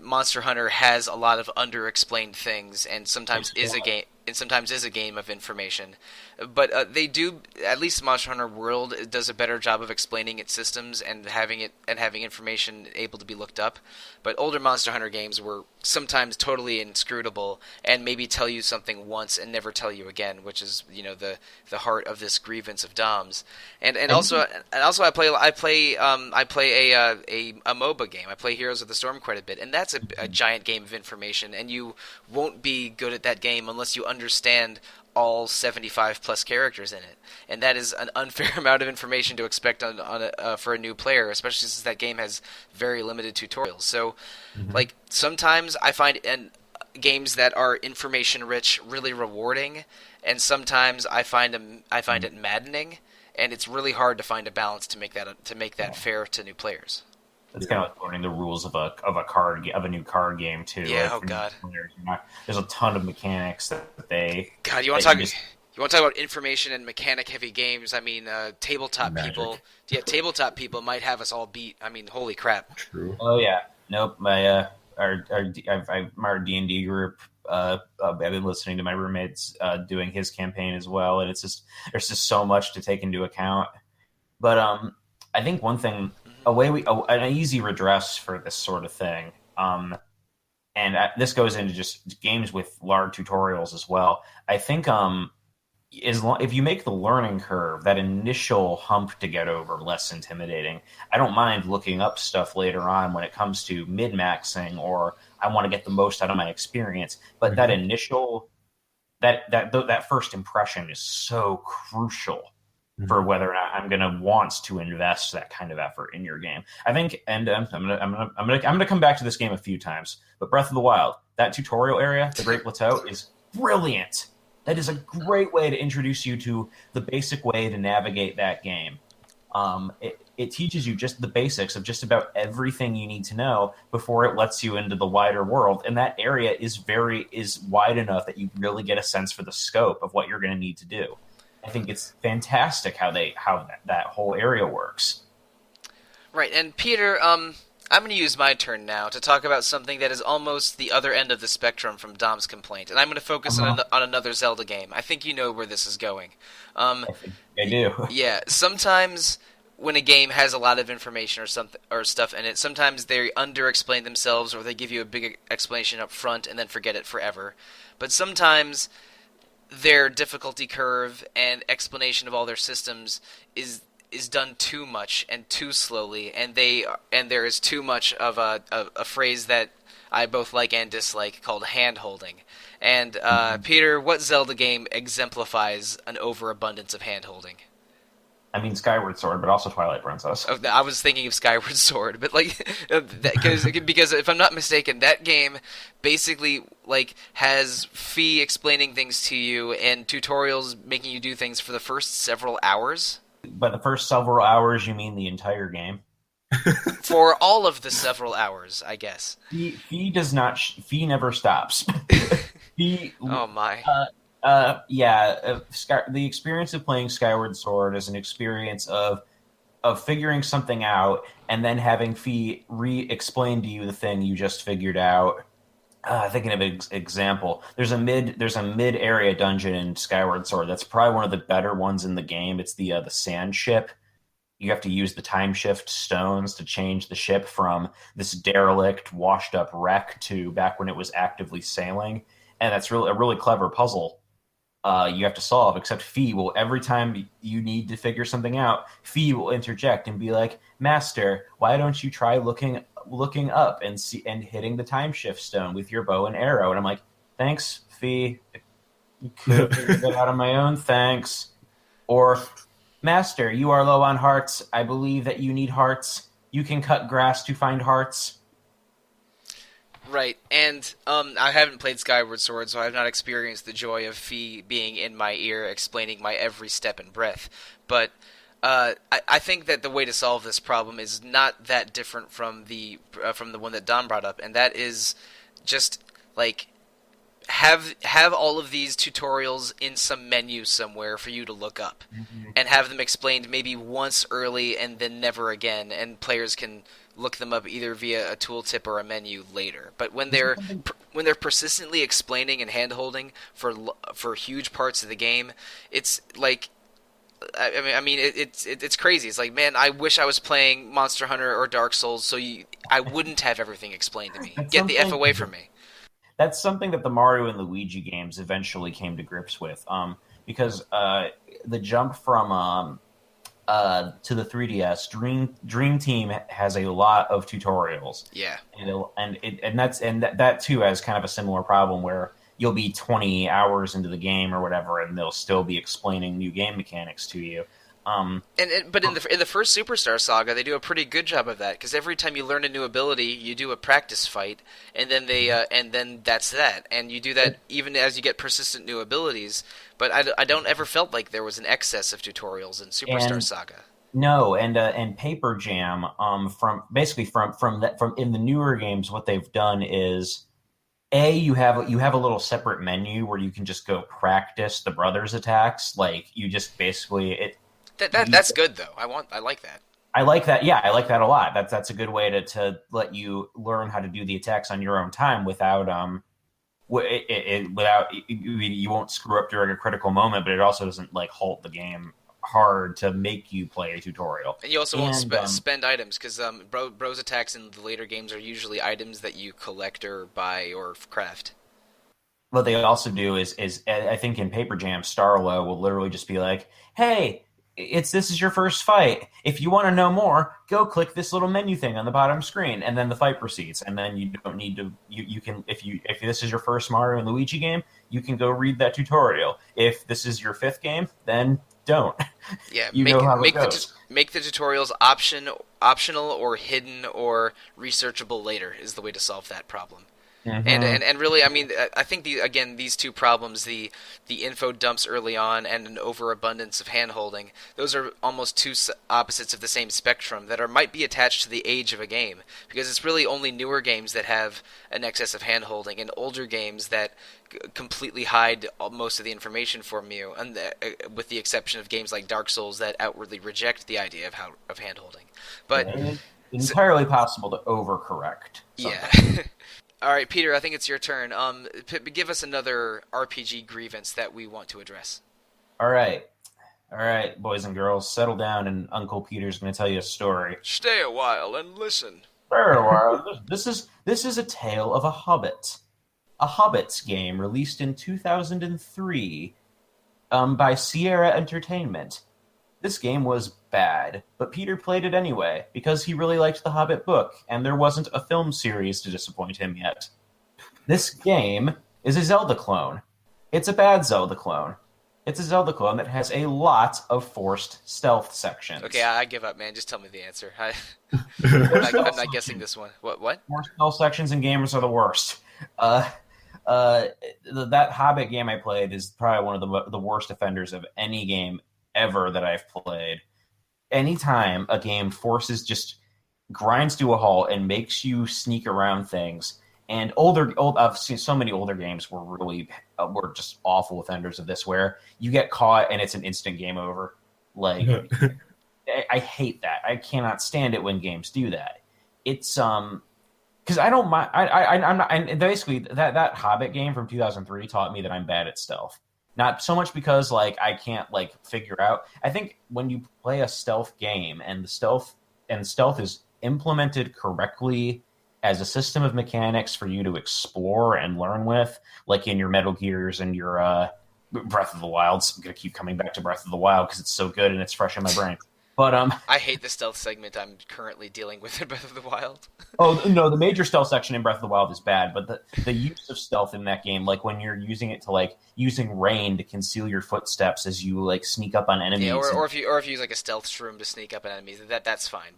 Monster Hunter has a lot of underexplained things, and sometimes is a game of information. But they do, at least Monster Hunter World does a better job of explaining its systems and having information able to be looked up. But older Monster Hunter games were sometimes totally inscrutable and maybe tell you something once and never tell you again, which is the heart of this grievance of DOMs. And also I play a MOBA game. I play Heroes of the Storm quite a bit, and that's a giant game of information. And you won't be good at that game unless you understand all 75 plus characters in it, and that is an unfair amount of information to expect for a new player, especially since that game has very limited tutorials. So, sometimes I find games that are information rich really rewarding, and sometimes I find it maddening, and it's really hard to find a balance to make that fair to new players. It's kind of like learning the rules of a new card game too. Yeah. Oh God. There's a ton of mechanics that they. God, you want to talk about information and mechanic heavy games? I mean, tabletop Magic. people. Yeah, tabletop people might have us all beat. I mean, holy crap. True. Oh yeah. Nope. Our D&D group. I've been listening to my roommates doing his campaign as well, and there's just so much to take into account. But I think one thing. An easy redress for this sort of thing, and this goes into just games with large tutorials as well. I think if you make the learning curve, that initial hump to get over, less intimidating, I don't mind looking up stuff later on when it comes to min-maxing or I want to get the most out of my experience. But that initial, that first impression is so crucial for whether or not I'm going to want to invest that kind of effort in your game. I think, and I'm gonna come back to this game a few times, but Breath of the Wild, that tutorial area, the Great Plateau, is brilliant. That is a great way to introduce you to the basic way to navigate that game. It teaches you just the basics of just about everything you need to know before it lets you into the wider world. And that area is wide enough that you really get a sense for the scope of what you're going to need to do. I think it's fantastic how that whole area works. Right, and Peter, I'm going to use my turn now to talk about something that is almost the other end of the spectrum from Dom's complaint, and I'm going to focus on another Zelda game. I think you know where this is going. I think I do. Yeah, sometimes when a game has a lot of information or stuff in it, sometimes they under-explain themselves or they give you a big explanation up front and then forget it forever. But sometimes their difficulty curve and explanation of all their systems is is done too much and too slowly, and there is too much of a phrase that I both like and dislike called hand-holding. And Peter, what Zelda game exemplifies an overabundance of hand-holding? I mean, Skyward Sword, but also Twilight Princess. Oh, I was thinking of Skyward Sword, but because if I'm not mistaken, that game basically has Fee explaining things to you and tutorials making you do things for the first several hours. By the first several hours, you mean the entire game? For all of the several hours, I guess. Fee does not. Fee never stops. Fee. Oh my. The experience of playing Skyward Sword is an experience of figuring something out and then having Fee re-explain to you the thing you just figured out. Thinking of an example, there's a mid area dungeon in Skyward Sword that's probably one of the better ones in the game. It's the sand ship. You have to use the time shift stones to change the ship from this derelict, washed up wreck to back when it was actively sailing, and that's a really clever puzzle. You have to solve, except Fee will, every time you need to figure something out, Fee will interject and be like, "Master, why don't you try looking up and hitting the time shift stone with your bow and arrow?" And I'm like, "Thanks, Fee. You could have figured that out on my own, thanks." Or, "Master, you are low on hearts. I believe that you need hearts. You can cut grass to find hearts." Right, and I haven't played Skyward Sword, so I have not experienced the joy of Fee being in my ear, explaining my every step and breath. But I think that the way to solve this problem is not that different from the one that Don brought up, and that is just have all of these tutorials in some menu somewhere for you to look up, and have them explained maybe once early and then never again, and players can look them up either via a tooltip or a menu later. But when they're persistently explaining and hand-holding for huge parts of the game, it's it's crazy. It's like, man, I wish I was playing Monster Hunter or Dark Souls so I wouldn't have everything explained to me. Get the F away from me. That's something that the Mario and Luigi games eventually came to grips with, because the jump from to the 3DS, Dream Team has a lot of tutorials. Yeah, and that too has kind of a similar problem where you'll be 20 hours into the game or whatever, and they'll still be explaining new game mechanics to you. But in the first Superstar Saga, they do a pretty good job of that, because every time you learn a new ability, you do a practice fight, and then then that's that, and you do that even as you get persistent new abilities. But I don't ever felt like there was an excess of tutorials in Superstar Saga. No, and Paper Jam, from in the newer games, what they've done is, you have a little separate menu where you can just go practice the brothers' attacks. Like, you just basically That's good though. I like that. I like that. Yeah, I like that a lot. That's a good way to let you learn how to do the attacks on your own time without you won't screw up during a critical moment, but it also doesn't halt the game hard to make you play a tutorial. And you also won't spend items, because bros attacks in the later games are usually items that you collect or buy or craft. What they also do is I think in Paper Jam, Starlo will literally just be like, "Hey, this is your first fight. If you want to know more, go click this little menu thing on the bottom screen," and then the fight proceeds. And then you don't need to. You can, if this is your first Mario and Luigi game, you can go read that tutorial. If this is your fifth game, then don't. Yeah, make the tutorials optional or hidden or researchable later is the way to solve that problem. Mm-hmm. And really, I mean, I think these two problems, the info dumps early on and an overabundance of hand-holding, those are almost two opposites of the same spectrum that might be attached to the age of a game, because it's really only newer games that have an excess of hand-holding, and older games that completely hide most of the information from you, and with the exception of games like Dark Souls that outwardly reject the idea of hand-holding. But it's entirely possible to overcorrect something. Yeah. All right, Peter, I think it's your turn. Give us another RPG grievance that we want to address. All right, boys and girls, settle down, and Uncle Peter's going to tell you a story. Stay a while and listen. Stay a while. This is a tale of a hobbit. A Hobbits game released in 2003 by Sierra Entertainment. This game was bad, but Peter played it anyway because he really liked the Hobbit book, and there wasn't a film series to disappoint him yet. This game is a Zelda clone. It's a bad Zelda clone. It's a Zelda clone that has a lot of forced stealth sections. Okay, I give up, man. Just tell me the answer. I'm not guessing this one. What? Forced stealth sections in games are the worst. That Hobbit game I played is probably one of the worst offenders of any game ever that I've played. Anytime a game just grinds to a halt and makes you sneak around things, and I've seen so many older games were just awful offenders of this, where you get caught and it's an instant game over. Like, I hate that. I cannot stand it when games do that. It's because I don't mind. I'm not. And basically, that Hobbit game from 2003 taught me that I'm bad at stealth. Not so much because I can't figure out. I think when you play a stealth game and stealth is implemented correctly as a system of mechanics for you to explore and learn with, like in your Metal Gears and your Breath of the Wild. I'm gonna keep coming back to Breath of the Wild because it's so good and it's fresh in my brain. But I hate the stealth segment I'm currently dealing with in Breath of the Wild. Oh no, the major stealth section in Breath of the Wild is bad, but the use of stealth in that game, like when you're using it to using rain to conceal your footsteps as you sneak up on enemies. Yeah, or if you use a stealth shroom to sneak up on enemies, that's fine.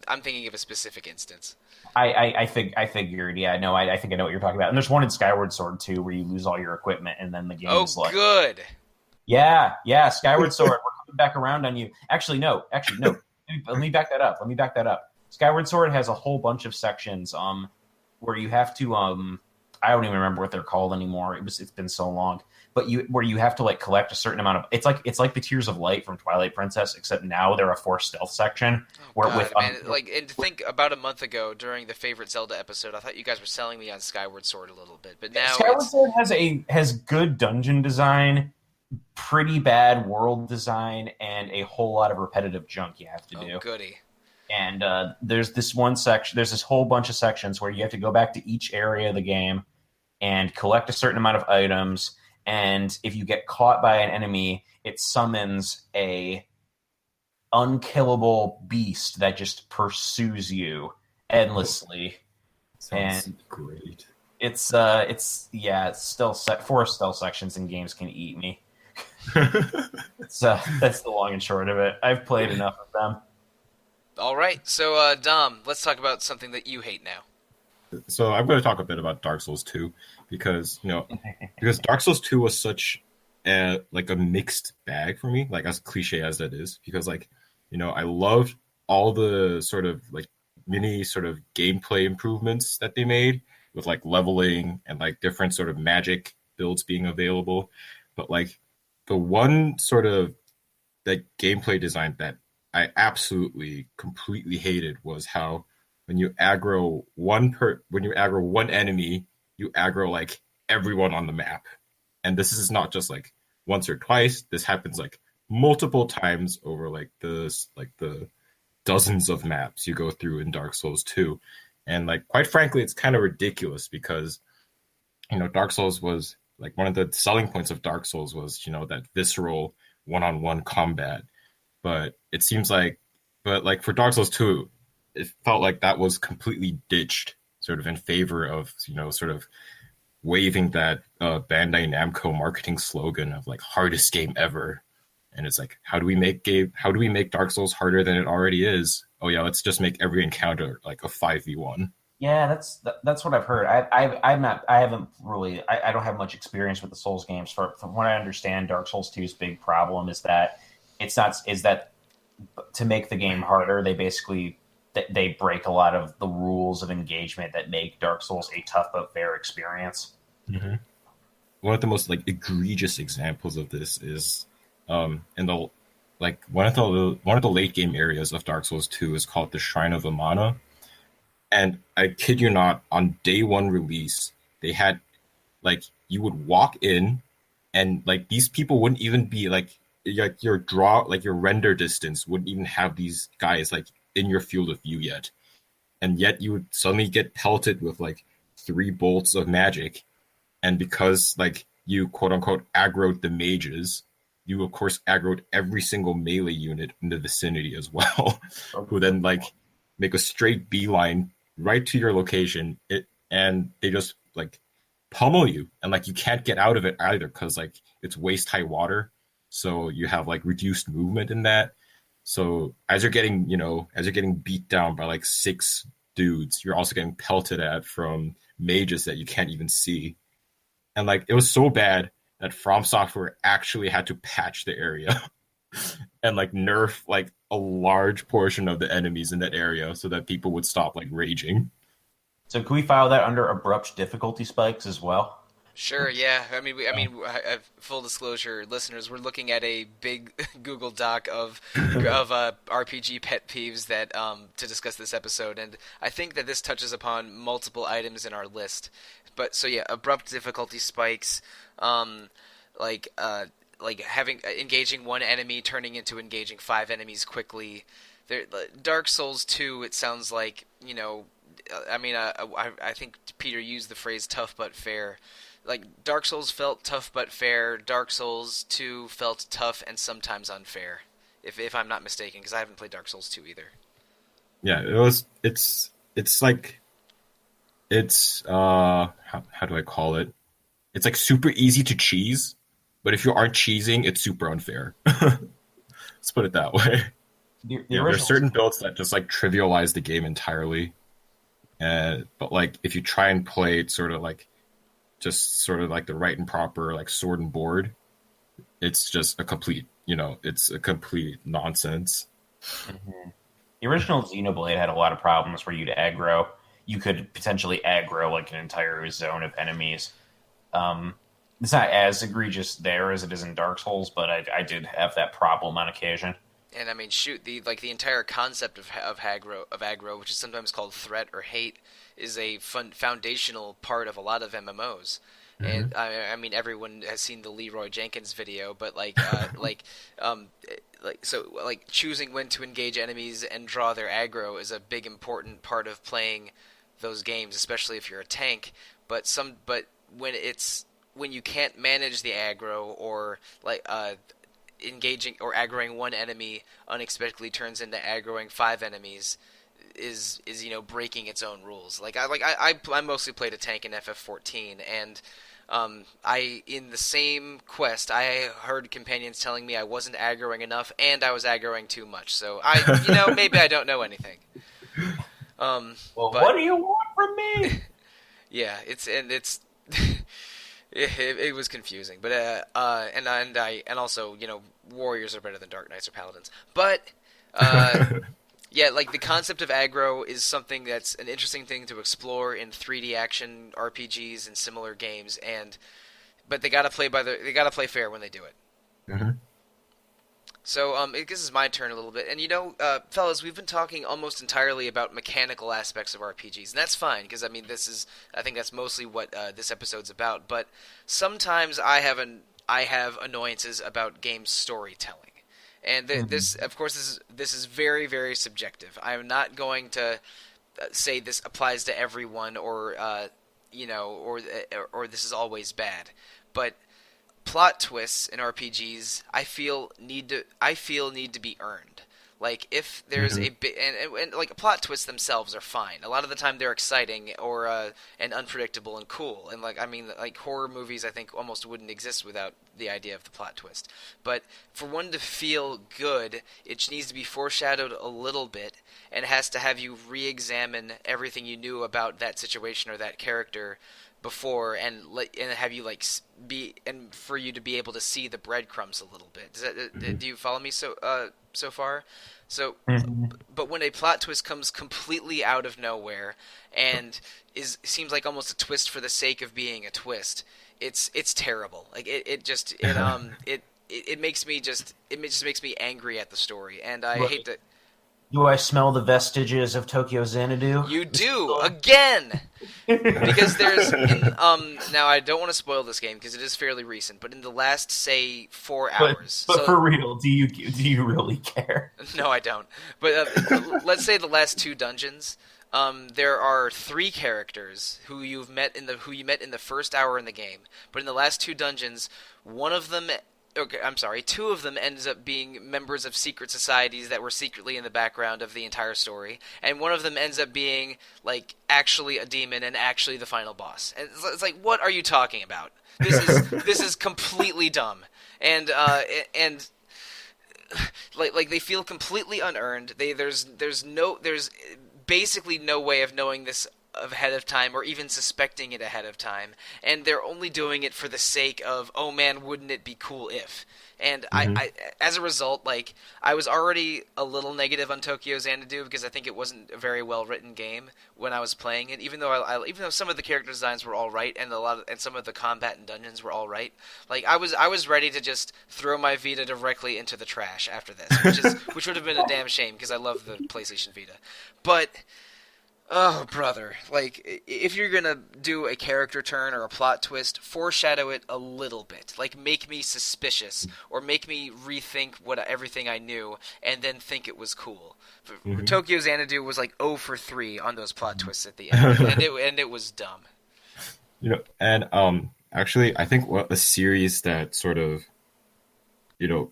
I'm thinking of a specific instance. I figured. Yeah, no, I think I know what you're talking about. And there's one in Skyward Sword too, where you lose all your equipment and then the game is like, good. Yeah, Skyward Sword. We're coming back around on you. Actually, no. Let me back that up. Skyward Sword has a whole bunch of sections where you have to I don't even remember what they're called anymore. It's been so long. But where you have to collect a certain amount of it's like the Tears of Light from Twilight Princess, except now they're a forced stealth section. And to think about a month ago during the favorite Zelda episode, I thought you guys were selling me on Skyward Sword a little bit, but now Skyward Sword has good dungeon design, pretty bad world design, and a whole lot of repetitive junk you have to do. Oh, goody. And there's this one section. There's this whole bunch of sections where you have to go back to each area of the game and collect a certain amount of items. And if you get caught by an enemy, it summons a unkillable beast that just pursues you endlessly. Sounds and great. It's still four stealth sections in games can eat me. That's the long and short of it. I've played enough of them. All right, so Dom, let's talk about something that you hate now. So I'm going to talk a bit about Dark Souls 2 because Dark Souls 2 was such a mixed bag for me, as cliche as that is, because I loved all the sort of mini sort of gameplay improvements that they made with leveling and different sort of magic builds being available, but the one sort of gameplay design that I absolutely completely hated was how when you aggro one enemy, you aggro everyone on the map. And this is not just once or twice. This happens multiple times over the dozens of maps you go through in Dark Souls 2. And quite frankly, it's kind of ridiculous because Dark Souls was one of the selling points of Dark Souls was that visceral one-on-one combat. But it seems for Dark Souls 2, it felt like that was completely ditched sort of in favor of, sort of waving that Bandai Namco marketing slogan of hardest game ever. And it's how do we make Dark Souls harder than it already is? Oh yeah, let's just make every encounter a 5v1. Yeah, that's what I've heard. I don't have much experience with the Souls games. From what I understand, Dark Souls 2's big problem is that to make the game harder, they break a lot of the rules of engagement that make Dark Souls a tough but fair experience. Mm-hmm. One of the most egregious examples of this is in the one of the late game areas of Dark Souls 2 is called the Shrine of Amana. And I kid you not, on day one release, they had you would walk in and these people wouldn't even be your render distance wouldn't even have these guys in your field of view yet. And yet you would suddenly get pelted with 3 bolts of magic. And because you quote unquote aggroed the mages, you of course aggroed every single melee unit in the vicinity as well, who then like make a straight beeline right to your location. And they just like pummel you, and like you can't get out of it either because like it's waist high water, so you have like reduced movement in that. So as you're getting, as you're getting beat down by like 6 dudes, you're also getting pelted at from mages that you can't even see. And like it was so bad that From Software actually had to patch the area and like nerf like a large portion of the enemies in that area so that people would stop like raging. So can we file that under abrupt difficulty spikes as well? Sure, yeah. Full disclosure, listeners, we're looking at a big Google Doc of RPG pet peeves that to discuss this episode, and I think that this touches upon multiple items in our list. But so yeah, abrupt difficulty spikes, like engaging one enemy turning into engaging 5 enemies quickly. Dark Souls 2, it sounds like, I think Peter used the phrase tough but fair. Like, Dark Souls felt tough but fair. Dark Souls 2 felt tough and sometimes unfair, if I'm not mistaken, because I haven't played Dark Souls 2 either. Yeah, how do I call it? It's like super easy to cheese, but if you aren't cheesing, it's super unfair. Let's put it that way. There are certain builds that just like trivialize the game entirely. But like if you try and play it sort of like the right and proper like sword and board, it's just a complete nonsense. Mm-hmm. The original Xenoblade had a lot of problems where you could potentially aggro like an entire zone of enemies. It's not as egregious there as it is in Dark Souls, but I did have that problem on occasion. And I mean, shoot, the entire concept of aggro, which is sometimes called threat or hate, is a foundational part of a lot of MMOs. Mm-hmm. And I mean, everyone has seen the Leroy Jenkins video, but choosing when to engage enemies and draw their aggro is a big important part of playing those games, especially if you're a tank. But when you can't manage the aggro, or engaging or aggroing one enemy unexpectedly turns into aggroing 5 enemies, is breaking its own rules. I mostly played a tank in FF14, and in the same quest I heard companions telling me I wasn't aggroing enough and I was aggroing too much. So maybe I don't know anything. What do you want from me? Yeah, it's It was confusing, but and also warriors are better than dark knights or paladins. But yeah, like the concept of aggro is something that's an interesting thing to explore in 3D action RPGs and similar games, but they gotta play fair when they do it. Mm-hmm. So I guess it's my turn a little bit, and fellas, we've been talking almost entirely about mechanical aspects of RPGs, and that's fine because I think that's mostly what this episode's about. But sometimes I have annoyances about game storytelling, and this is very, very subjective. I'm not going to say this applies to everyone, or this is always bad, but plot twists in RPGs, I feel need to be earned. Like if there's a bit, and like plot twists themselves are fine. A lot of the time they're exciting or and unpredictable and cool. And like horror movies, I think almost wouldn't exist without the idea of the plot twist. But for one to feel good, it needs to be foreshadowed a little bit and has to have you re-examine everything you knew about that situation or that character before, and have you and for you to be able to see the breadcrumbs a little bit. Do you follow me so far? So, but when a plot twist comes completely out of nowhere and seems like almost a twist for the sake of being a twist, it's terrible. Like it just makes me angry at the story, and I hate that. Do I smell the vestiges of Tokyo Xanadu? You do, again! Because there's... now, I don't want to spoil this game, because it is fairly recent, but in the last, say, 4 hours... But for real, do you really care? No, I don't. But let's say the last 2 dungeons, there are 3 characters who you met in the first hour in the game, but in the last 2 dungeons, one of them Okay, I'm sorry. Two of them ends up being members of secret societies that were secretly in the background of the entire story, and one of them ends up being like actually a demon and actually the final boss. And it's like, what are you talking about? This is completely dumb, and like they feel completely unearned. There's basically no way of knowing this ahead of time or even suspecting it ahead of time, and they're only doing it for the sake of, oh man, wouldn't it be cool if. And I as a result, like, I was already a little negative on Tokyo Xanadu because I think it wasn't a very well written game when I was playing it. Even though some of the character designs were all right and some of the combat and dungeons were all right, like I was ready to just throw my Vita directly into the trash after this, which would have been a damn shame because I love the PlayStation Vita, but. Oh, brother. Like, if you're gonna do a character turn or a plot twist, foreshadow it a little bit. Like, make me suspicious, or make me rethink everything I knew, and then think it was cool. Tokyo Xanadu was like 0 for 3 on those plot twists at the end, and it was dumb. And actually, I think a series that sort of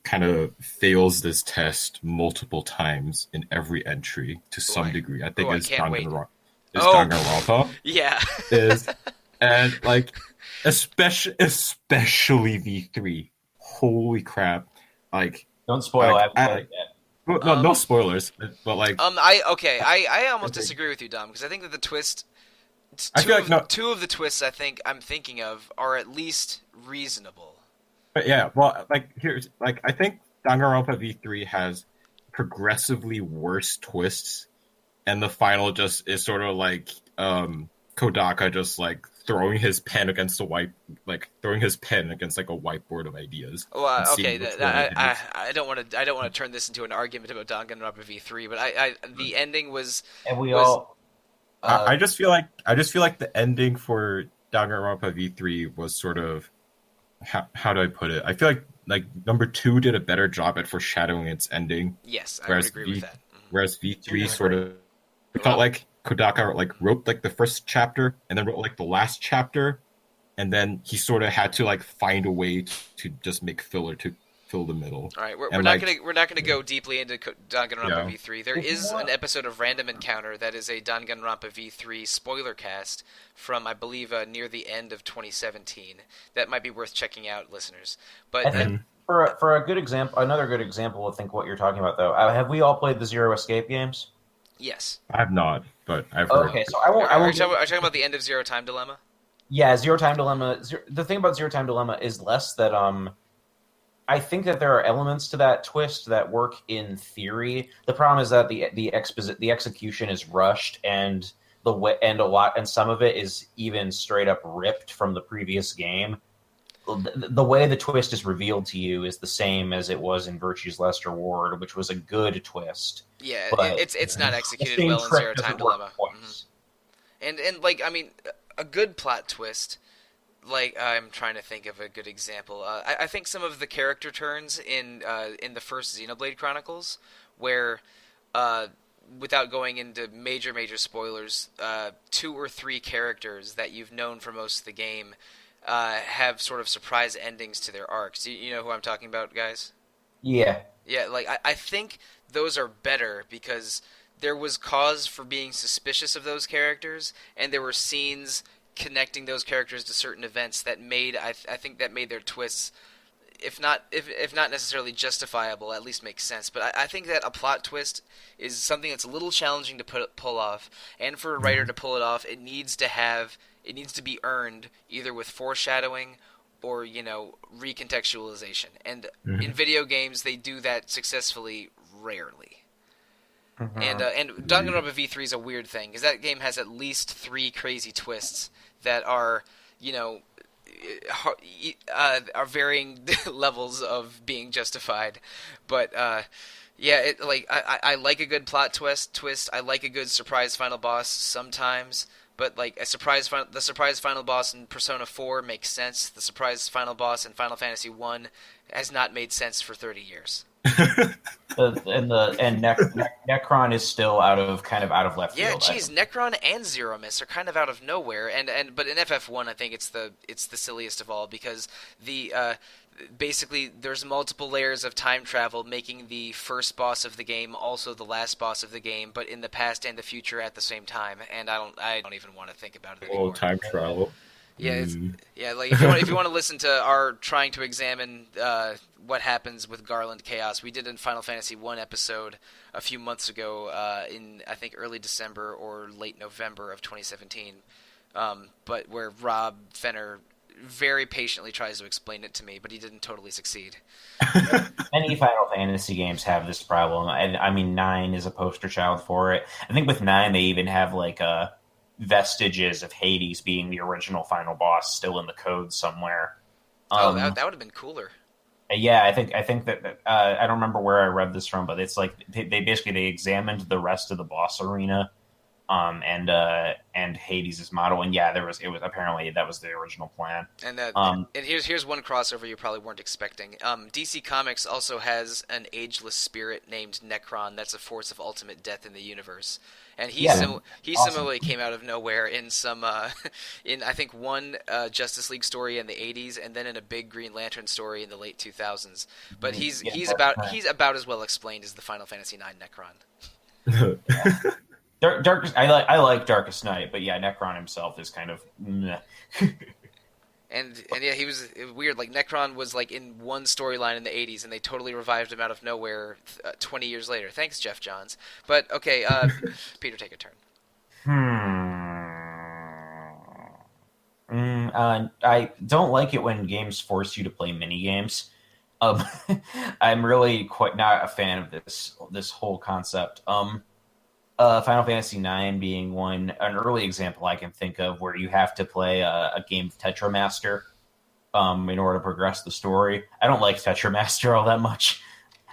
kind of fails this test multiple times in every entry to some degree. I think is Danganronpa. Yeah. And like especially V3. Holy crap! Like, don't spoil it yet. No spoilers. But like, I almost disagree with you, Dom, because I think that the twist. Two of the twists I'm thinking of are at least reasonable. But yeah, well, I think Danganronpa V3 has progressively worse twists, and the final just is sort of like Kodaka just like throwing his pen against like a whiteboard of ideas. Well, okay, I don't want to turn this into an argument about Danganronpa V3, but the ending was. And I just feel like the ending for Danganronpa V3 was sort of. How do I put it? I feel like number 2 did a better job at foreshadowing its ending. Yes, I would agree with that. Whereas V3 sort of felt like Kodaka wrote like the first chapter and then wrote like the last chapter, and then he sort of had to like find a way to just make filler to fill the middle. All right, we're not gonna go deeply into Danganronpa V3. There is an episode of Random Encounter that is a Danganronpa V3 spoiler cast from, I believe, near the end of 2017. That might be worth checking out, listeners. But for a good example, another good example of what you're talking about, though, have we all played the Zero Escape games? Yes. I have not, but I've heard. Okay, so I won't. Are you talking about the end of Zero Time Dilemma? Yeah, Zero Time Dilemma. The thing about Zero Time Dilemma is less that I think that there are elements to that twist that work in theory. The problem is that the execution is rushed, and some of it is even straight up ripped from the previous game. The way the twist is revealed to you is the same as it was in Virtue's Last Reward, which was a good twist. Yeah, it's not executed well in Zero Time Dilemma. Mm-hmm. And like, I mean, a good plot twist. Like, I'm trying to think of a good example. I think some of the character turns in the first Xenoblade Chronicles, where, without going into major spoilers, 2 or 3 characters that you've known for most of the game have sort of surprise endings to their arcs. You know who I'm talking about, guys? Yeah. Yeah, like, I think those are better because there was cause for being suspicious of those characters, and there were scenes connecting those characters to certain events that made I think that made their twists, if not necessarily justifiable, at least make sense. But I think that a plot twist is something that's a little challenging to pull off, and for a writer to pull it off, it needs to be earned either with foreshadowing or recontextualization. And in video games, they do that successfully rarely. And Danganronpa V3 is a weird thing because that game has at least 3 crazy twists that are, are varying levels of being justified. But yeah, I like a good plot twist. I like a good surprise final boss sometimes. But like the surprise final boss in Persona 4 makes sense. The surprise final boss in Final Fantasy 1 has not made sense for 30 years. Necron is still kind of out of left Yeah, field. geez, Necron and Zero Miss are kind of out of nowhere, but in FF1 I think it's the silliest of all because the basically there's multiple layers of time travel making the first boss of the game also the last boss of the game, but in the past and the future at the same time, and I don't even want to think about it Oh, anymore. time travel. Yeah, Mm. like if you want to listen to our trying to examine what happens with Garland Chaos, we did a Final Fantasy 1 episode a few months ago in I think early December or late November of 2017, but where Rob Fenner very patiently tries to explain it to me, but he didn't totally succeed. Many Final Fantasy games have this problem, and I mean 9 is a poster child for it. I think with 9 they even have like vestiges of Hades being the original final boss still in the code somewhere. That would have been cooler. Yeah, I think that I don't remember where I read this from, but it's like they basically they examined the rest of the boss arena, and Hades' model, and yeah, it was apparently that was the original plan. And here's one crossover you probably weren't expecting. DC Comics also has an ageless spirit named Necron. That's a force of ultimate death in the universe, and he Awesome. similarly came out of nowhere in some in I think one Justice League story in the '80s, and then in a big Green Lantern story in the late 2000s. But he's about as well explained as the Final Fantasy IX Necron. I like Darkest Night, but yeah, Necron himself is kind of meh. And yeah, it was weird. Like Necron was like in one storyline in the '80s, and they totally revived him out of nowhere 20 years later. Thanks, Jeff Johns. But okay, Peter, take a turn. I don't like it when games force you to play mini games. I'm really quite not a fan of this whole concept. Final Fantasy IX being an early example I can think of where you have to play a game of Tetramaster in order to progress the story. I don't like Tetramaster all that much.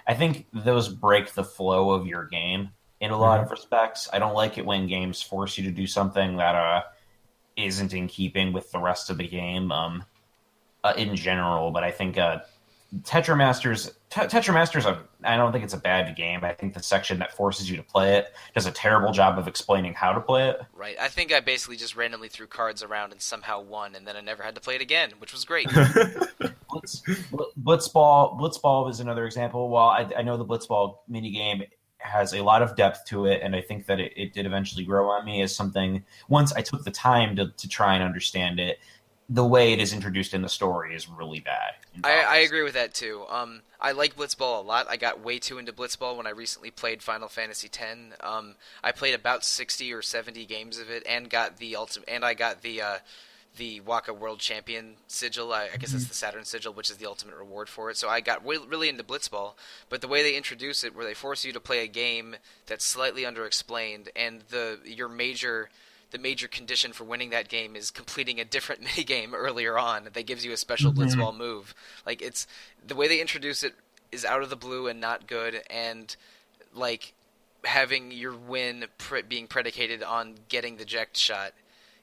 I think those break the flow of your game in a lot of respects. I don't like it when games force you to do something that isn't in keeping with the rest of the game in general, but I think Tetramasters, I don't think it's a bad game. I think the section that forces you to play it does a terrible job of explaining how to play it. Right. I think I basically just randomly threw cards around and somehow won, and then I never had to play it again, which was great. Blitzball is another example. While I know the Blitzball minigame has a lot of depth to it, and I think that it did eventually grow on me as something, once I took the time to try and understand it, the way it is introduced in the story is really bad. I agree with that too. I like Blitzball a lot. I got way too into Blitzball when I recently played Final Fantasy X. I played about 60 or 70 games of it, and got the I got the Waka World Champion sigil. I guess that's the Saturn sigil, which is the ultimate reward for it. So I got really into Blitzball. But the way they introduce it, where they force you to play a game that's slightly underexplained, and the major condition for winning that game is completing a different minigame earlier on that gives you a special Blitzball move. Like, it's the way they introduce it is out of the blue and not good, and like having your win being predicated on getting the eject shot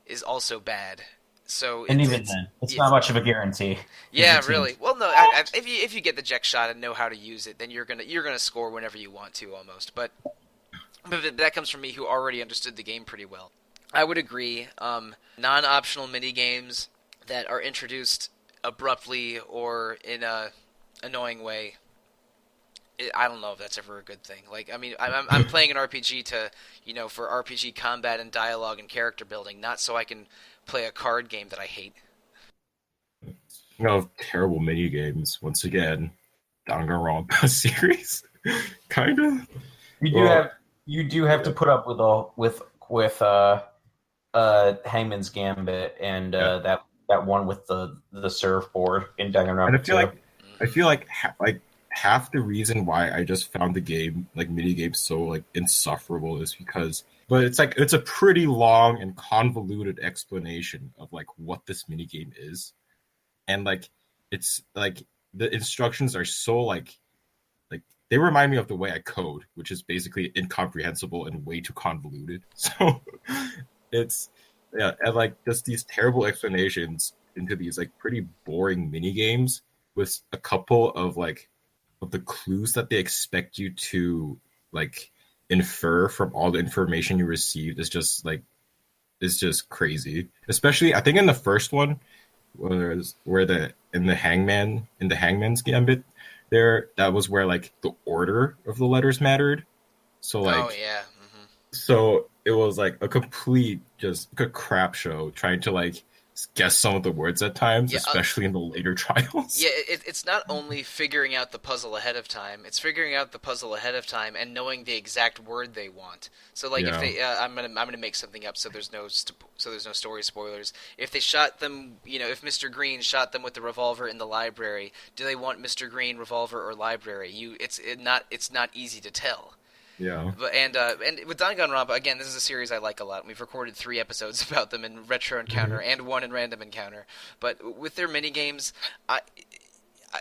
is also bad. So it's not much of a guarantee. Yeah, really. Well, no. If you get the eject shot and know how to use it, then you're gonna score whenever you want to almost. But that comes from me, who already understood the game pretty well. I would agree. Non-optional mini games that are introduced abruptly or in a annoying way. I don't know if that's ever a good thing. Like, I mean, I'm playing an RPG for RPG combat and dialogue and character building, not so I can play a card game that I hate. Terrible mini games. Once again, Danganronpa series, kind of. You do have to put up with Hangman's Gambit and that one with the surfboard in Danganronpa. And I feel like half the reason why I just found the game mini games so insufferable is because, but it's a pretty long and convoluted explanation of what this mini game is, and it's the instructions are so they remind me of the way I code, which is basically incomprehensible and way too convoluted. So it's and just these terrible explanations into these pretty boring mini games with a couple of of the clues that they expect you to like infer from all the information you received is just crazy. Especially I think in the first one, where the in the hangman's gambit there, that was where like the order of the letters mattered. So Oh like yeah. so it was like a complete just a crap show trying to like guess some of the words at times, Yeah, especially in the later trials. yeah, it's not only figuring out the puzzle ahead of time; it's figuring out the puzzle ahead of time and knowing the exact word they want. So, like, if Yeah. they, I'm gonna make something up, so there's no story spoilers. If they shot them, if Mr. Green shot them with the revolver in the library, do they want Mr. Green revolver or library? It's not easy to tell. Yeah. But and with Danganronpa, again, this is a series I like a lot. We've recorded 3 episodes about them in Retro Encounter and 1 in Random Encounter. But with their mini games, I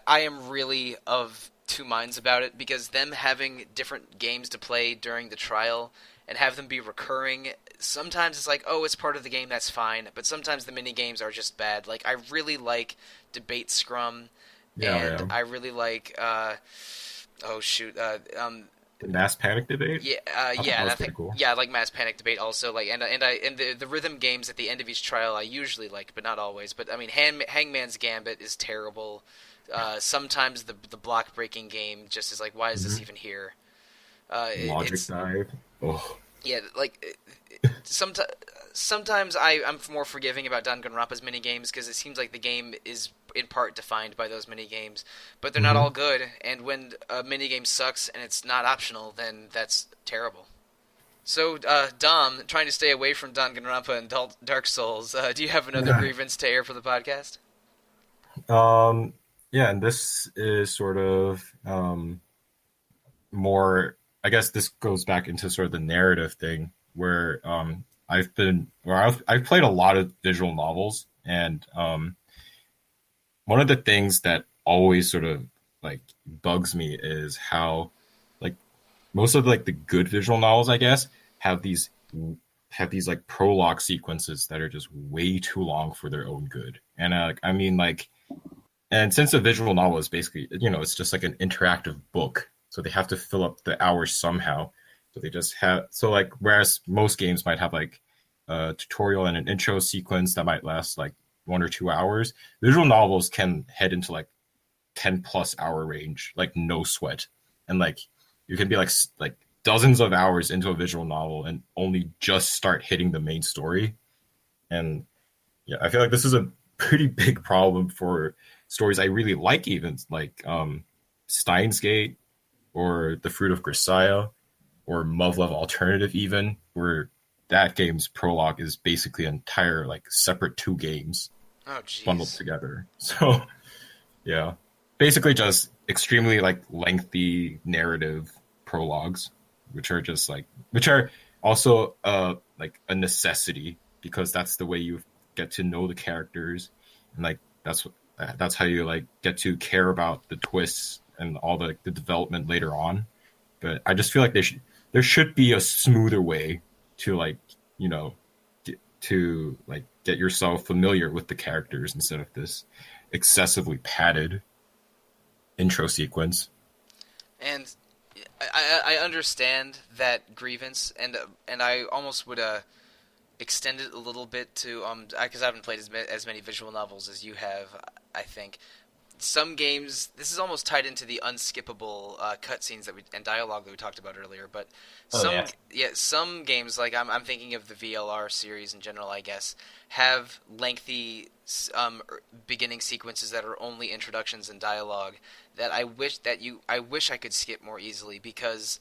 am really of two minds about it, because them having different games to play during the trial and have them be recurring, sometimes it's like, oh, it's part of the game, that's fine. But sometimes the mini games are just bad. Like, I really like Debate Scrum, Yeah, and I really like oh shoot. The Mass Panic debate. Yeah, That yeah, and was I think pretty cool. yeah, I like Mass Panic Debate also. Like, and the rhythm games at the end of each trial I usually like, but not always. But I mean, Hangman's Gambit is terrible. Sometimes the block breaking game just is like, why is this even here? Logic It's dive. Oh, yeah, like sometimes I'm more forgiving about Danganronpa's mini games, because it seems like the game is in part defined by those mini games, but they're not all good. And when a mini game sucks and it's not optional, then that's terrible. So, Dom, trying to stay away from Danganronpa and Dark Souls, do you have another grievance to air for the podcast? yeah, and this is sort of more. I guess this goes back into sort of the narrative thing where I've played a lot of visual novels, and one of the things that always sort of like bugs me is how like most of like the good visual novels, I guess, have these like prologue sequences that are just way too long for their own good. And I mean like, and since a visual novel is basically, it's just like an interactive book, so they have to fill up the hours somehow. So they just have, so like, whereas most games might have like a tutorial and an intro sequence that might last like 1 or 2 hours, visual novels can head into like 10+ hour range, like no sweat. And like, you can be like dozens of hours into a visual novel and only just start hitting the main story. And yeah, I feel like this is a pretty big problem for stories I really like, even like Steins Gate or The Fruit of Grisaia or Muv-Luv Alternative, even, where that game's prologue is basically an entire like separate 2 games Oh, jeez. bundled together. So yeah, basically just extremely like lengthy narrative prologues, which are also like a necessity, because that's the way you get to know the characters, and like that's how you like get to care about the twists and all the development later on. But I just feel like there should be a smoother way to like to like get yourself familiar with the characters instead of this excessively padded intro sequence. And I understand that grievance, and I almost would extend it a little bit to because I haven't played as many visual novels as you have. I think some games, this is almost tied into the unskippable cutscenes and dialogue that we talked about earlier. But some games, like I'm thinking of the VLR series in general, I guess, have lengthy beginning sequences that are only introductions and dialogue that I wish I could skip more easily, because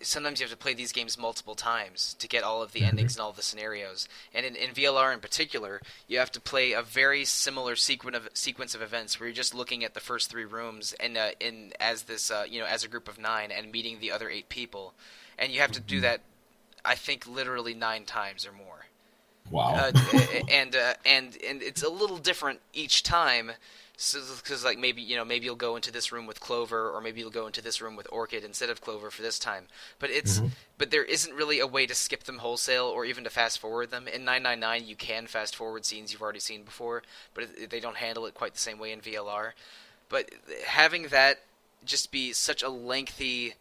sometimes you have to play these games multiple times to get all of the endings and all of the scenarios. And in VLR in particular, you have to play a very similar sequence of events where you're just looking at the first 3 rooms and as a group of 9 and meeting the other 8 people, and you have to do that, I think, literally 9 times or more. Wow. And it's a little different each time. Because like maybe you'll go into this room with Clover, or maybe you'll go into this room with Orchid instead of Clover for this time. But but there isn't really a way to skip them wholesale or even to fast forward them. In 999, you can fast forward scenes you've already seen before, but they don't handle it quite the same way in VLR. But having that just be such a lengthy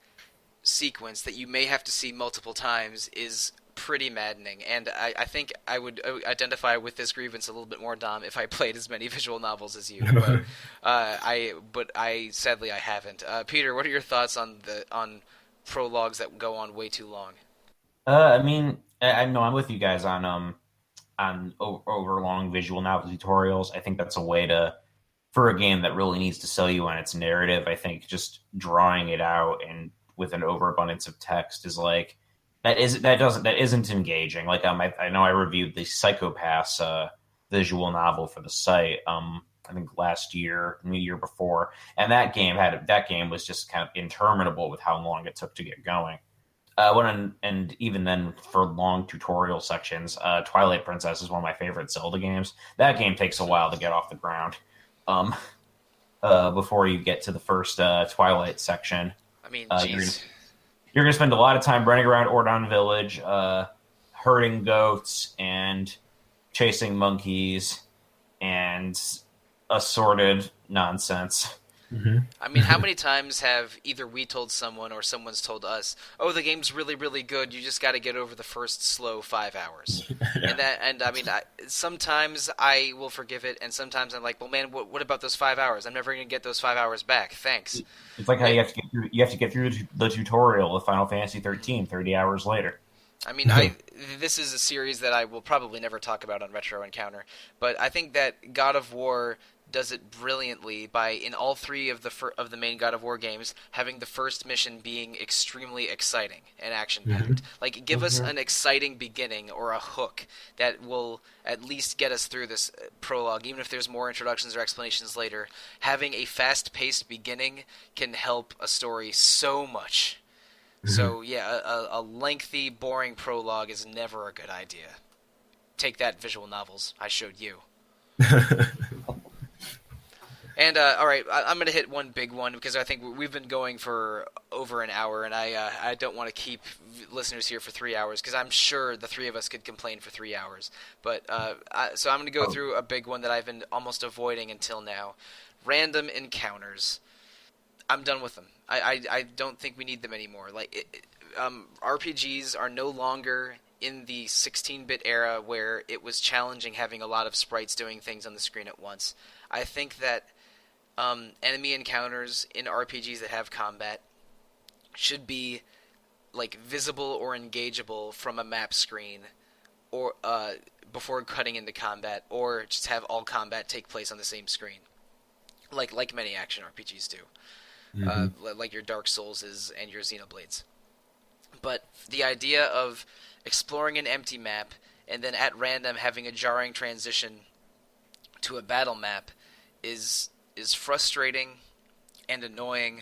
sequence that you may have to see multiple times is pretty maddening. And I think I would identify with this grievance a little bit more, Dom, if I played as many visual novels as you. But I sadly I haven't. Peter, what are your thoughts on prologues that go on way too long? I mean, I know I'm with you guys on over long visual novel tutorials. I think that's a way to for a game that really needs to sell you on its narrative. I think just drawing it out and with an overabundance of text is like that isn't engaging. Like I know I reviewed the Psychopaths visual novel for the site. I think last year, the year before, and that game was just kind of interminable with how long it took to get going. And even then, for long tutorial sections, Twilight Princess is one of my favorite Zelda games. That game takes a while to get off the ground um, before you get to the first Twilight section. I mean, you're gonna spend a lot of time running around Ordon Village, herding goats and chasing monkeys and assorted nonsense. Mm-hmm. I mean, how many times have either we told someone or someone's told us, "Oh, the game's really, really good. You just got to get over the first slow 5 hours." Yeah. And I mean, sometimes I will forgive it, and sometimes I'm like, "Well, man, what about those 5 hours? I'm never going to get those 5 hours back. Thanks." It's like how you have to get through the tutorial of Final Fantasy 13 30 hours later. I mean, this is a series that I will probably never talk about on Retro Encounter, but I think that God of War does it brilliantly by, in all three of the main God of War games, having the first mission being extremely exciting and action-packed. Like, give us an exciting beginning or a hook that will at least get us through this prologue, even if there's more introductions or explanations later. Having a fast-paced beginning can help a story so much. So, yeah, a lengthy, boring prologue is never a good idea. Take that, visual novels. I showed you. And, all right, I'm going to hit one big one because I think we've been going for over an hour, and I don't want to keep listeners here for 3 hours because I'm sure the three of us could complain for 3 hours. But so I'm going to go through a big one that I've been almost avoiding until now. Random encounters. I'm done with them. I don't think we need them anymore. Like RPGs are no longer in the 16-bit era where it was challenging having a lot of sprites doing things on the screen at once. I think that enemy encounters in RPGs that have combat should be like visible or engageable from a map screen, or before cutting into combat, or just have all combat take place on the same screen, like many action RPGs do, like your Dark Soulses and your Xenoblades. But the idea of exploring an empty map and then at random having a jarring transition to a battle map is frustrating and annoying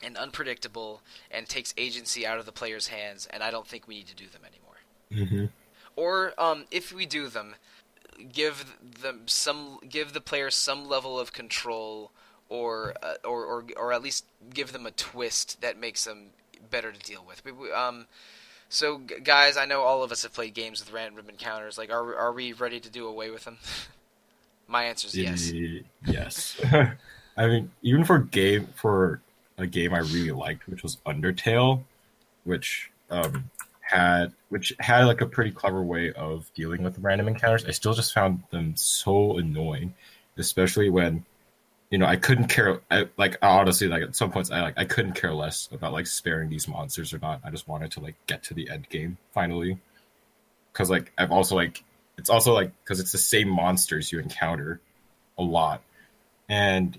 and unpredictable and takes agency out of the player's hands, and I don't think we need to do them anymore. Or if we do them, give the player some level of control, or at least give them a twist that makes them better to deal with. So guys, I know all of us have played games with random encounters. Like, are we ready to do away with them? My answer is yes. Yes. I mean, even for a game I really liked, which was Undertale, which had like a pretty clever way of dealing with random encounters. I still just found them so annoying, especially when I couldn't care. Honestly, like at some points, I couldn't care less about like sparing these monsters or not. I just wanted to like get to the end game finally, because like it's also like because it's the same monsters you encounter a lot, and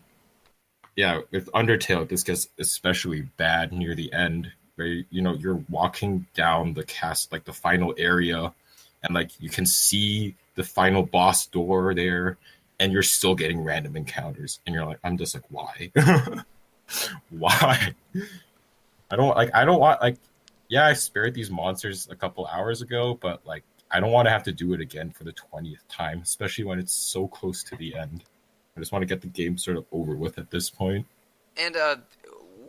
yeah, with Undertale, this gets especially bad near the end, where you're walking down the like the final area, and like you can see the final boss door there, and you're still getting random encounters, and you're like, I'm just like, why? Why? I don't want yeah, I spared these monsters a couple hours ago, but like I don't want to have to do it again for the 20th time, especially when it's so close to the end. I just want to get the game sort of over with at this point. And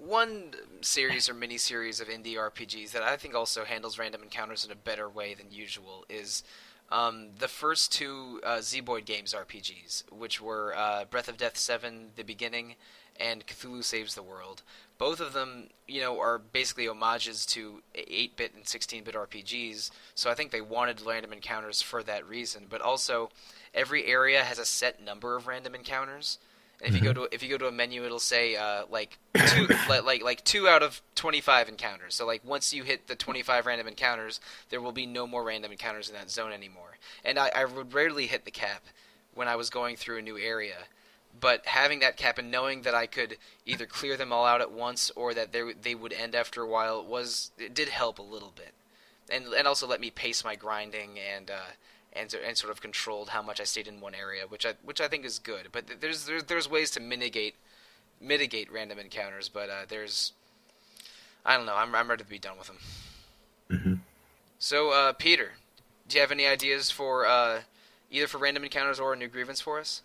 one series or mini-series of indie RPGs that I think also handles random encounters in a better way than usual is the first two Zeboyd Games RPGs, which were Breath of Death 7, The Beginning, and Cthulhu Saves the World. Both of them, are basically homages to 8-bit and 16-bit RPGs, so I think they wanted random encounters for that reason. But also, every area has a set number of random encounters. And if you go to a menu, it'll say like 2 out of 25 encounters. So like once you hit the 25 random encounters, there will be no more random encounters in that zone anymore. And I would rarely hit the cap when I was going through a new area. But having that cap and knowing that I could either clear them all out at once or that they would end after a while it did help a little bit, and also let me pace my grinding and sort of controlled how much I stayed in one area, which I think is good. But there's ways to mitigate random encounters, but I don't know. I'm ready to be done with them. Mm-hmm. So Peter, do you have any ideas for either for random encounters or a new grievance for us?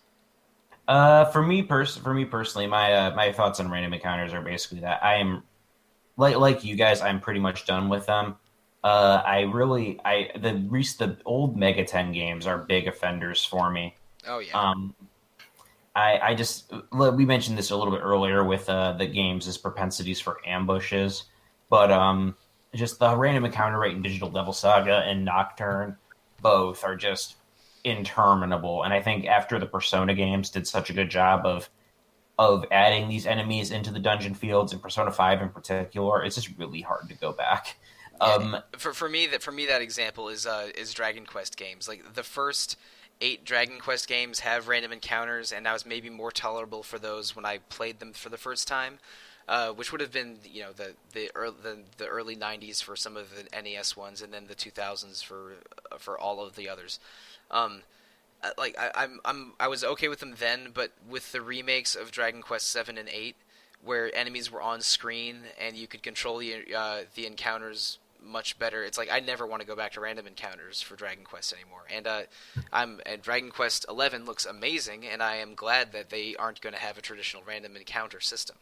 For me personally, my thoughts on random encounters are basically that I am like you guys. I'm pretty much done with them. The old Mega 10 games are big offenders for me. Oh yeah. We mentioned this a little bit earlier with the games' propensities for ambushes, but just the random encounter rate in Digital Devil Saga and Nocturne both are just interminable. And I think after the Persona games did such a good job of adding these enemies into the dungeon fields, and Persona 5 in particular, it's just really hard to go back. For me, that example is Dragon Quest games. Like the first 8 Dragon Quest games have random encounters, and I was maybe more tolerable for those when I played them for the first time, which would have been the early '90s for some of the NES ones, and then the 2000s for all of the others. I was okay with them then, but with the remakes of Dragon Quest 7 and 8, where enemies were on screen and you could control the encounters much better, it's like I never want to go back to random encounters for Dragon Quest anymore. And Dragon Quest 11 looks amazing, and I am glad that they aren't going to have a traditional random encounter system.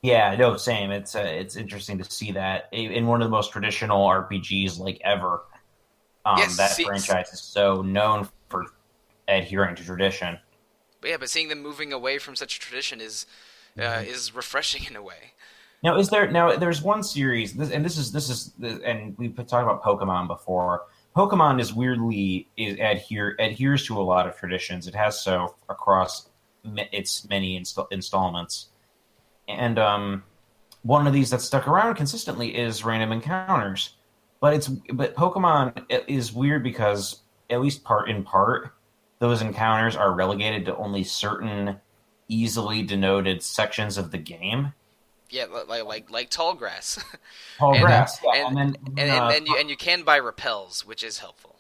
Yeah, no, same. It's interesting to see that in one of the most traditional RPGs like ever. Franchise is so known for adhering to tradition. But seeing them moving away from such a tradition is refreshing in a way. Now, there's one series, and we've talked about Pokemon before. Pokemon adheres to a lot of traditions. It has so across its many installments, and one of these that's stuck around consistently is random encounters. But Pokemon is weird because, at least in part, those encounters are relegated to only certain easily denoted sections of the game. Yeah, like tall grass. And you can buy repels, which is helpful.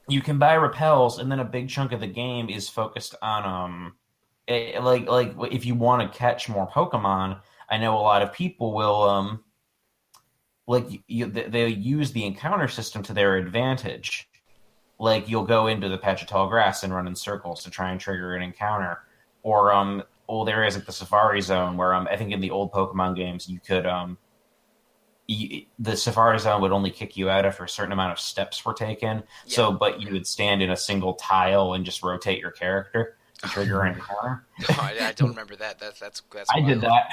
You can buy repels, and then a big chunk of the game is focused on if you want to catch more Pokemon. I know a lot of people will they use the encounter system to their advantage. Like you'll go into the patch of tall grass and run in circles to try and trigger an encounter, or old areas like the Safari Zone, where I think in the old Pokemon games you could the Safari Zone would only kick you out after a certain amount of steps were taken. Yeah. So, but you would stand in a single tile and just rotate your character to trigger an encounter. I don't remember that. That's I did that.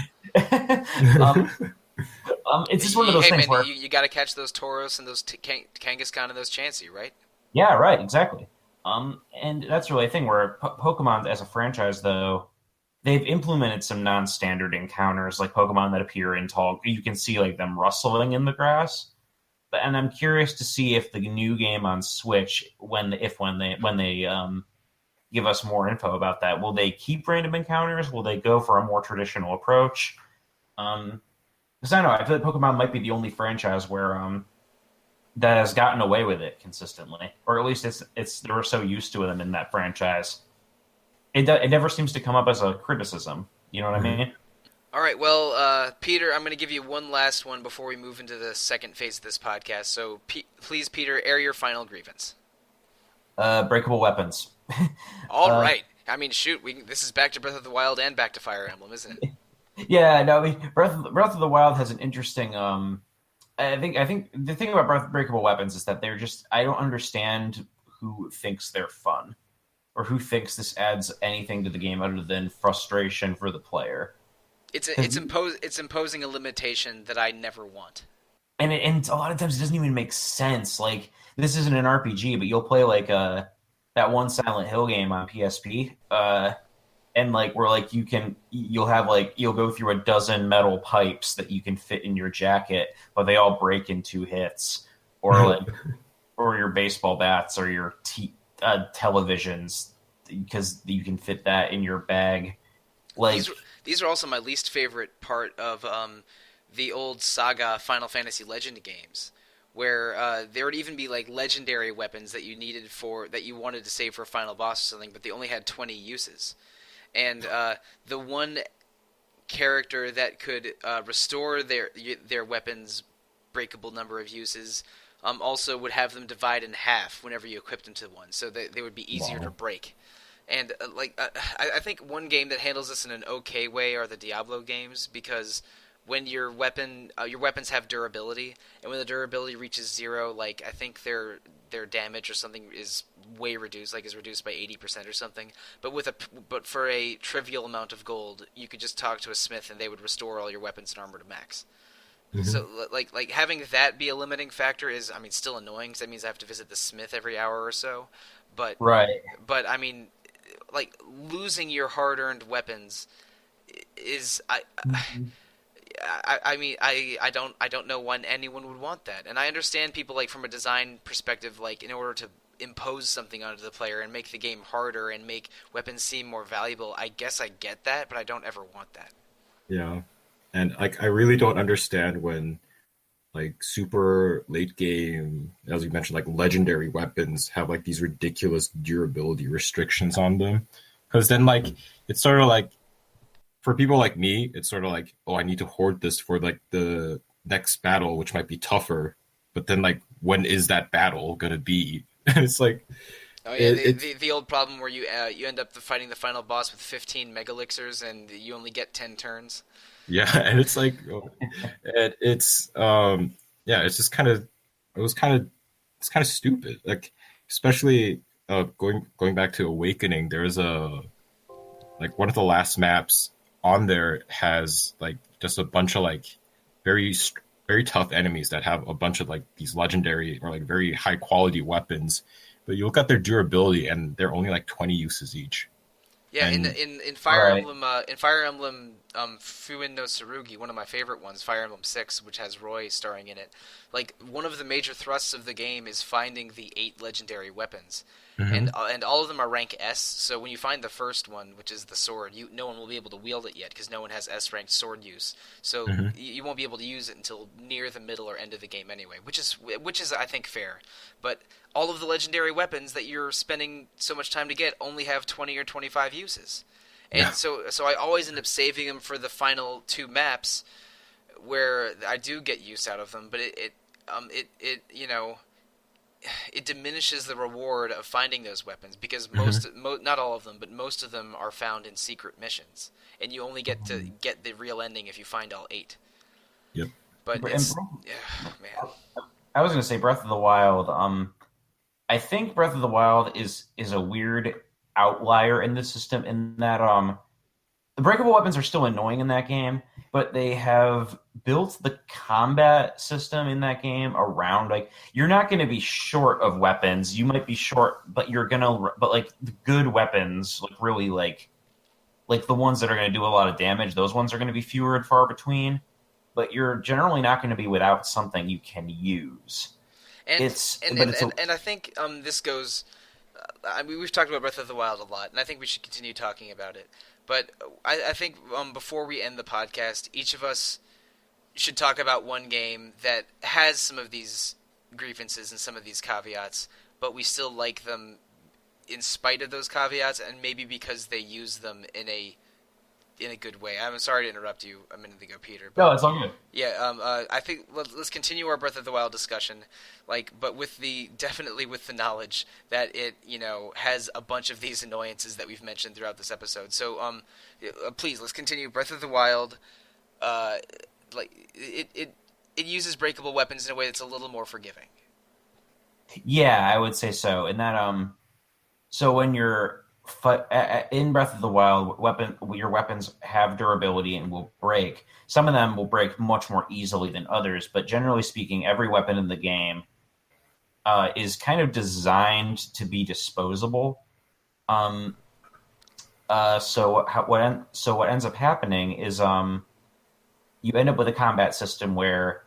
It's just one of those things where you got to catch those Tauros and those Kangaskhan and those Chansey, right? Yeah, right, exactly. And that's really a thing where Pokemon as a franchise, though, they've implemented some non-standard encounters, like Pokemon that appear in tall. You can see like them rustling in the grass. And I'm curious to see if the new game on Switch, when they give us more info about that, will they keep random encounters? Will they go for a more traditional approach? Because I know I feel like Pokemon might be the only franchise where that has gotten away with it consistently, or at least it's they're so used to them in that franchise. It never seems to come up as a criticism. You know what I mean? All right. Well, Peter, I'm going to give you one last one before we move into the second phase of this podcast. So, please, Peter, air your final grievance. Breakable weapons. All right. I mean, shoot, this is back to Breath of the Wild and back to Fire Emblem, isn't it? Yeah, no, I mean, Breath of the Wild has an interesting. I think the thing about breakable weapons is that they're just. I don't understand who thinks they're fun. or who thinks this adds anything to the game other than frustration for the player. It's imposing a limitation that I never want. And a lot of times it doesn't even make sense. Like, this isn't an RPG, but you'll play like that one Silent Hill game on PSP, and like where like you'll go through a dozen metal pipes that you can fit in your jacket, but they all break in 2 hits, or like or your baseball bats or your televisions, because you can fit that in your bag. Like, these are also my least favorite part of the old Saga Final Fantasy Legend games, where there would even be like legendary weapons that you wanted to save for a final boss or something, but they only had 20 uses. And the one character that could restore their weapons' breakable number of uses also would have them divide in half whenever you equipped them to one, so that they would be easier to break. And I think one game that handles this in an okay way are the Diablo games, because when your weapons have durability, and when the durability reaches 0, like I think their damage or something is way reduced, like is reduced by 80% or something. But for a trivial amount of gold, you could just talk to a smith and they would restore all your weapons and armor to max. Mm-hmm. So like having that be a limiting factor is, I mean, still annoying, because that means I have to visit the smith every hour or so. But right. But I mean, like losing your hard-earned weapons is I mean, I don't know when anyone would want that. And I understand people, like, from a design perspective, like, in order to impose something onto the player and make the game harder and make weapons seem more valuable, I guess I get that, but I don't ever want that. Yeah. And, like, I really don't understand when, like, super late game, as you mentioned, like, legendary weapons have, like, these ridiculous durability restrictions on them. Because then, like, it's sort of like, for people like me, it's sort of like, oh, I need to hoard this for like the next battle, which might be tougher. But then, like, when is that battle gonna be? It's like, oh yeah, the old problem where you end up fighting the final boss with 15 megalixirs and you only get 10 turns. Yeah, and it's like, it's it's just kind of, it's kind of stupid. Like, especially going back to Awakening, there's like one of the last maps on there has like just a bunch of like very tough enemies that have a bunch of like these legendary or like very high quality weapons, but you look at their durability and they're only like 20 uses each. Yeah, and in Fire Emblem Fuin no Tsurugi, one of my favorite ones, Fire Emblem 6, which has Roy starring in it. Like, one of the major thrusts of the game is finding the 8 legendary weapons. Mm-hmm. And all of them are rank S, so when you find the first one, which is the sword, no one will be able to wield it yet, because no one has S-ranked sword use. So mm-hmm. you won't be able to use it until near the middle or end of the game anyway, which is I think fair. But all of the legendary weapons that you're spending so much time to get only have 20 or 25 uses. And so I always end up saving them for the final 2 maps, where I do get use out of them, but it diminishes the reward of finding those weapons, because not all of them, but most of them are found in secret missions, and you only get to get the real ending if you find all 8. Yep. But man. I was going to say Breath of the Wild. I think Breath of the Wild is a weird outlier in the system, in that the breakable weapons are still annoying in that game, but they have built the combat system in that game around, like, you're not going to be short of weapons. You might be short, but like the good weapons, like really like the ones that are going to do a lot of damage, those ones are going to be fewer and far between, but you're generally not going to be without something you can use. And I think this goes. I mean, we've talked about Breath of the Wild a lot, and I think we should continue talking about it. But I think before we end the podcast, each of us should talk about one game that has some of these grievances and some of these caveats, but we still like them in spite of those caveats, and maybe because they use them in a good way. I'm sorry to interrupt you a minute ago, Peter. But, no, it's all good. Yeah, I think let's continue our Breath of the Wild discussion, but definitely with the knowledge that it, has a bunch of these annoyances that we've mentioned throughout this episode. So, please, let's continue. Breath of the Wild, it uses breakable weapons in a way that's a little more forgiving. Yeah, I would say so. In that, so when you're in Breath of the Wild, your weapons have durability and will break. Some of them will break much more easily than others, but generally speaking, every weapon in the game is kind of designed to be disposable. Um, so what ends up happening is you end up with a combat system where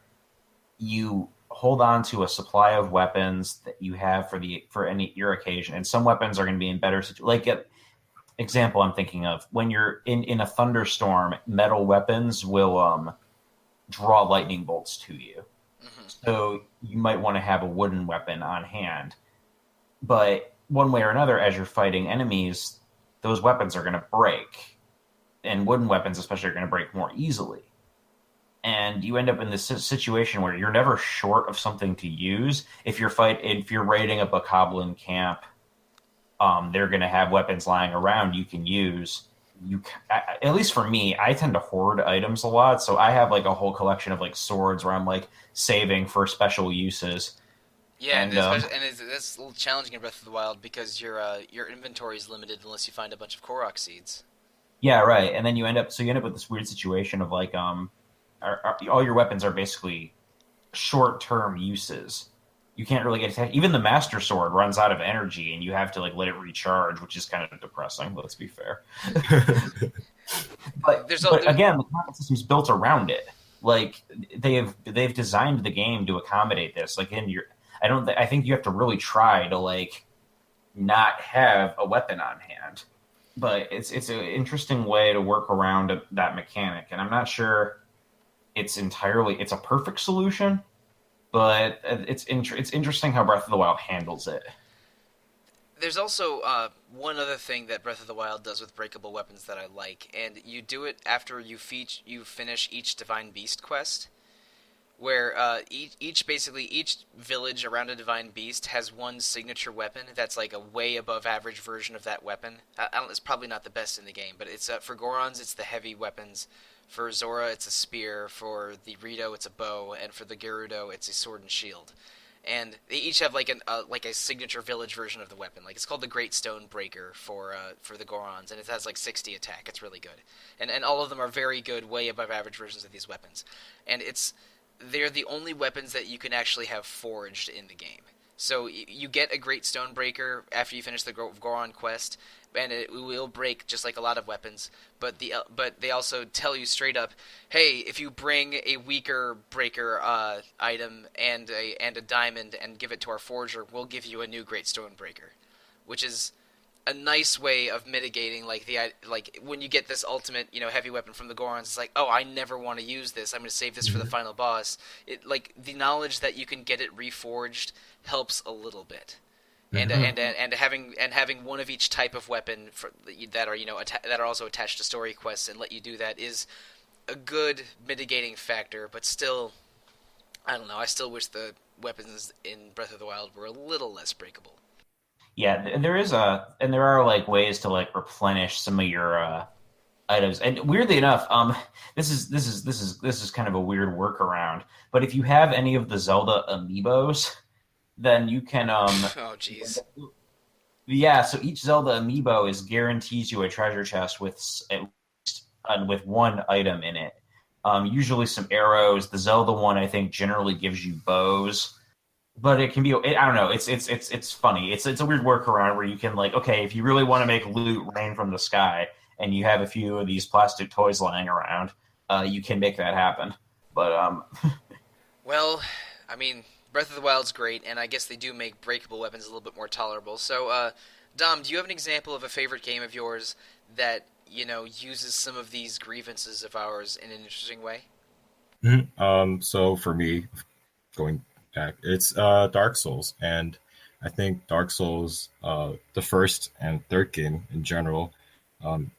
you hold on to a supply of weapons that you have for any your occasion, and some weapons are going to be in better example I'm thinking of when you're in a thunderstorm, metal weapons will draw lightning bolts to you. So you might want to have a wooden weapon on hand. But one way or another, as you're fighting enemies, those weapons are going to break. And wooden weapons especially are going to break more easily. And you end up in this situation where you're never short of something to use. If you're raiding a bokoblin camp, they're going to have weapons lying around you can use. At least for me, I tend to hoard items a lot, so I have like a whole collection of like swords where I'm like saving for special uses. Yeah, and that's a little challenging in Breath of the Wild because your inventory is limited unless you find a bunch of Korok seeds. Yeah, right. And then you end up with this weird situation of like all your weapons are basically short-term uses. You can't really get attacked. Even the Master Sword runs out of energy, and you have to like let it recharge, which is kind of depressing. Let's be fair. but again, the combat system's built around it. Like they've designed the game to accommodate this. Like I think you have to really try to like not have a weapon on hand. But it's an interesting way to work around that mechanic, and I'm not sure it's a perfect solution. But it's interesting how Breath of the Wild handles it. There's also one other thing that Breath of the Wild does with breakable weapons that I like, and you do it after you finish each Divine Beast quest, where each village around a Divine Beast has one signature weapon that's like a way above average version of that weapon. It's probably not the best in the game, but it's for Gorons it's the heavy weapons. For Zora, it's a spear. For the Rito, it's a bow, and for the Gerudo, it's a sword and shield. And they each have like a signature village version of the weapon. Like it's called the Great Stone Breaker for the Gorons, and it has like 60 attack. It's really good, and all of them are very good, way above average versions of these weapons. And they're the only weapons that you can actually have forged in the game. So you get a Great Stone Breaker after you finish the Goron quest, and it will break just like a lot of weapons. But they also tell you straight up, hey, if you bring a weaker breaker item and a diamond and give it to our forger, we'll give you a new Great Stone Breaker, which is a nice way of mitigating like when you get this ultimate heavy weapon from the Gorons. It's like, oh, I never want to use this. I'm going to save this for the final boss. It like the knowledge that you can get it reforged helps a little bit. And having one of each type of weapon that are that are also attached to story quests and let you do that is a good mitigating factor. But still, I don't know. I still wish the weapons in Breath of the Wild were a little less breakable. Yeah, and there are like ways to like replenish some of your items. And weirdly enough, this is kind of a weird workaround. But if you have any of the Zelda amiibos, then you can oh jeez. Yeah, so each Zelda amiibo guarantees you a treasure chest with with one item in it. Usually some arrows. The Zelda one I think generally gives you bows. But it can be, I don't know, it's funny. It's a weird workaround where you can like, okay, if you really want to make loot rain from the sky and you have a few of these plastic toys lying around, you can make that happen. But well, I mean, Breath of the Wild's great, and I guess they do make breakable weapons a little bit more tolerable. So, Dom, do you have an example of a favorite game of yours that, uses some of these grievances of ours in an interesting way? So for me, going back, it's Dark Souls, and I think Dark Souls, the first and third game in general,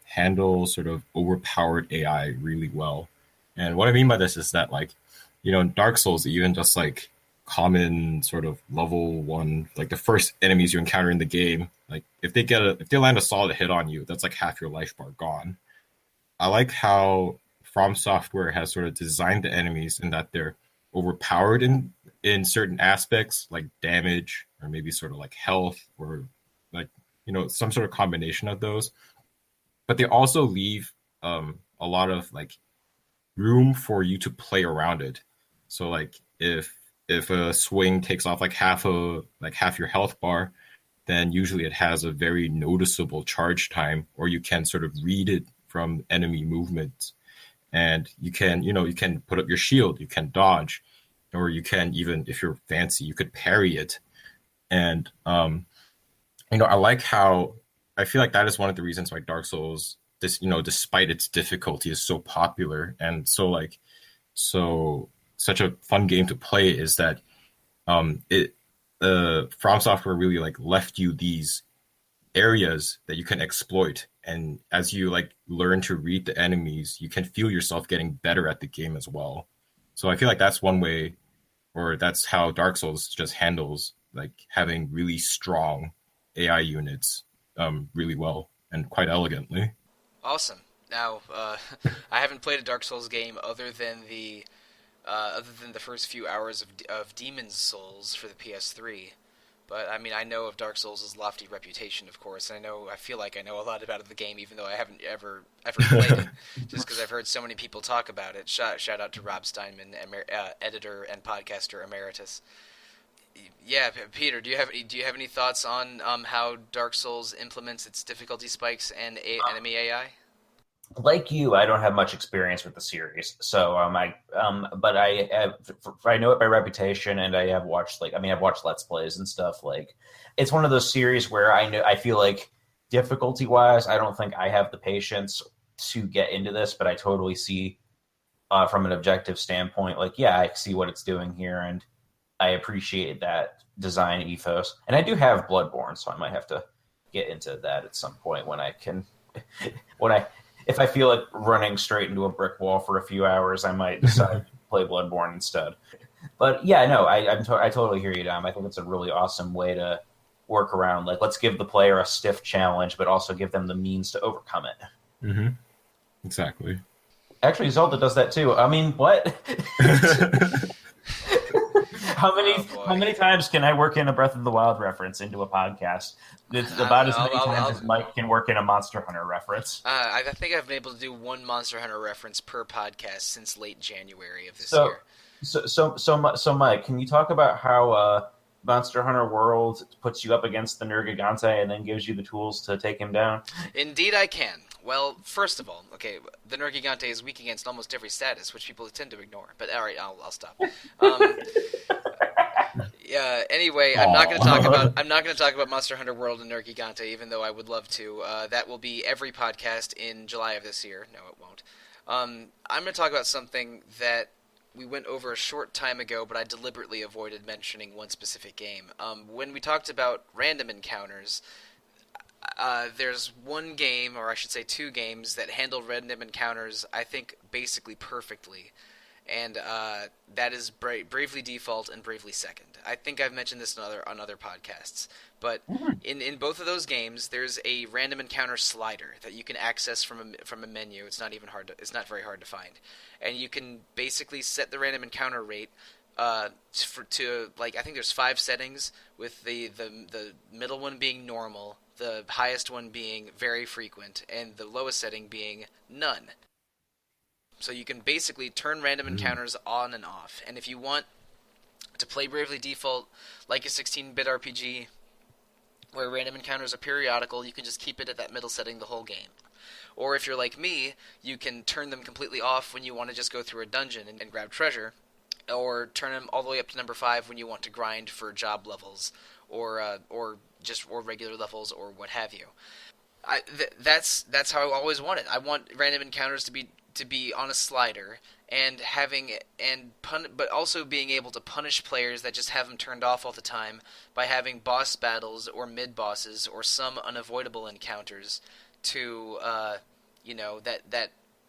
handle sort of overpowered AI really well. And what I mean by this is that, like, in Dark Souls, even just like common sort of level one, like the first enemies you encounter in the game, like if they land a solid hit on you, that's like half your life bar gone. I like how From Software has sort of designed the enemies in that they're overpowered in certain aspects, like damage or maybe sort of like health or like some sort of combination of those. But they also leave a lot of like room for you to play around it. So like if a swing takes off like half your health bar, then usually it has a very noticeable charge time, or you can sort of read it from enemy movements. And you can put up your shield, you can dodge, or you can, even if you're fancy, you could parry it. And I like how, I feel like that is one of the reasons why Dark Souls, despite its difficulty, is so popular and such a fun game to play, is that From Software really like left you these areas that you can exploit, and as you like learn to read the enemies, you can feel yourself getting better at the game as well. So I feel like that's one way, or that's how Dark Souls just handles like having really strong AI units really well and quite elegantly. Awesome. Now, I haven't played a Dark Souls game other than the first few hours of Demon's Souls for the PS3. But I mean, I know of Dark Souls' lofty reputation, of course, and I feel like I know a lot about the game, even though I haven't ever played it, just because I've heard so many people talk about it. Shout out to Rob Steinman, editor and podcaster emeritus. Yeah, Peter, do you have any thoughts on how Dark Souls implements its difficulty spikes and enemy AI? Like you, I don't have much experience with the series, so but I know it by reputation, and I've watched Let's Plays and stuff. Like, it's one of those series where I feel like difficulty wise, I don't think I have the patience to get into this, but I totally see from an objective standpoint, like, yeah, I see what it's doing here, and I appreciate that design ethos. And I do have Bloodborne, so I might have to get into that at some point when I can, if I feel like running straight into a brick wall for a few hours, I might decide to play Bloodborne instead. But yeah, no, I totally hear you, Dom. I think it's a really awesome way to work around. Like, let's give the player a stiff challenge, but also give them the means to overcome it. Mm-hmm. Exactly. Actually, Zelda does that too. I mean, what? How many times can I work in a Breath of the Wild reference into a podcast? It's about as many times as Mike can work in a Monster Hunter reference. I think I've been able to do one Monster Hunter reference per podcast since late January of this year. So Mike, can you talk about how Monster Hunter World puts you up against the Nergigante and then gives you the tools to take him down? Indeed I can. Well, first of all, okay, the Nergigante is weak against almost every status, which people tend to ignore. But all right, I'll stop. Yeah. Anyway, I'm not going to talk about Monster Hunter World and Nergigante, even though I would love to. That will be every podcast in July of this year. No, it won't. I'm going to talk about something that we went over a short time ago, but I deliberately avoided mentioning one specific game. When we talked about random encounters, there's one game, or I should say two games, that handle random encounters, I think, basically perfectly. And that is Bravely Default and Bravely Second. I think I've mentioned this on other podcasts. But in both of those games, there's a random encounter slider that you can access from a menu. It's not very hard to find, and you can basically set the random encounter rate to like, I think there's 5 settings, with the middle one being normal, the highest one being very frequent, and the lowest setting being none. So you can basically turn random encounters on and off. And if you want to play Bravely Default like a 16-bit RPG, where random encounters are periodical, you can just keep it at that middle setting the whole game. Or if you're like me, you can turn them completely off when you want to just go through a dungeon and grab treasure, or turn them all the way up to number 5 when you want to grind for job levels, or regular levels, or what have you. That's how I always want it. I want random encounters to be on a slider, and but also being able to punish players that just have them turned off all the time by having boss battles or mid bosses or some unavoidable encounters to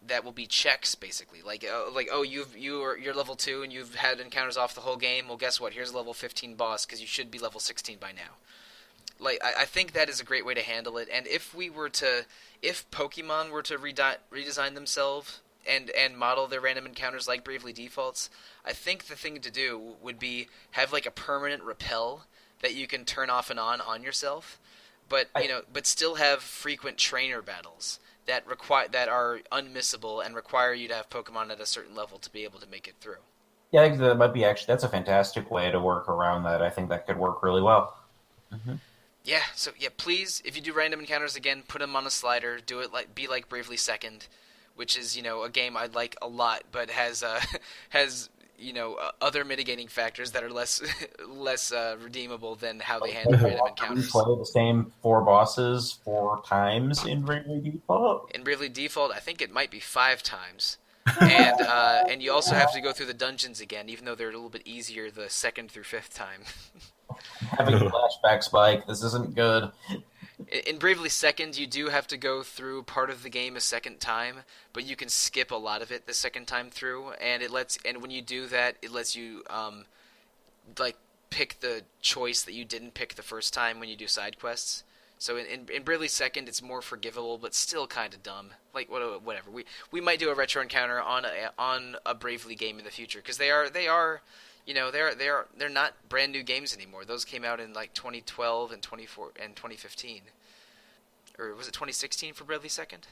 that will be checks, basically. You're level 2 and you've had encounters off the whole game. Well, guess what? Here's a level 15 boss, because you should be level 16 by now. Like, I think that is a great way to handle it. And if Pokemon were to redesign themselves and model their random encounters like Bravely Default's, I think the thing to do would be have like a permanent repel that you can turn off and on yourself. but but still have frequent trainer battles that are unmissable and require you to have Pokemon at a certain level to be able to make it through. Yeah, I think that might be that's a fantastic way to work around that. I think that could work really well. Mm-hmm. Yeah, so please, if you do random encounters again, put them on a slider. Do it be like Bravely Second, which is a game I like a lot, but has other mitigating factors that are less redeemable than how they handle random encounters. Play the same 4 bosses 4 times in Bravely Default. In Bravely Default, I think it might be 5 times. And you also have to go through the dungeons again, even though they're a little bit easier the 2nd through 5th time. Having flashbacks, Spike. This isn't good. In Bravely Second, you do have to go through part of the game a second time, but you can skip a lot of it the second time through, and when you do that, it lets you pick the choice that you didn't pick the first time when you do side quests. So in Bravely Second, it's more forgivable, but still kind of dumb. Like whatever. We might do a retro encounter on a Bravely game in the future, because they're not brand new games anymore. Those came out in like 2012 and 2015, or was it 2016 for Bravely Second?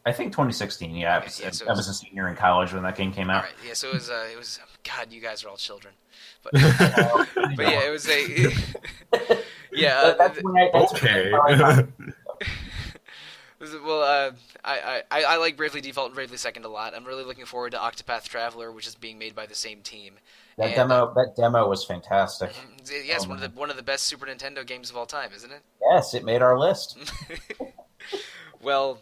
I think 2016. Yeah, I was a senior in college when that game came out. All right, yeah. So it was. God, you guys are all children, but but yeah, it was a yeah. Okay. Well, I like Bravely Default and Bravely Second a lot. I'm really looking forward to Octopath Traveler, which is being made by the same team. That demo was fantastic. Yes, one of the best Super Nintendo games of all time, isn't it? Yes, it made our list. Well,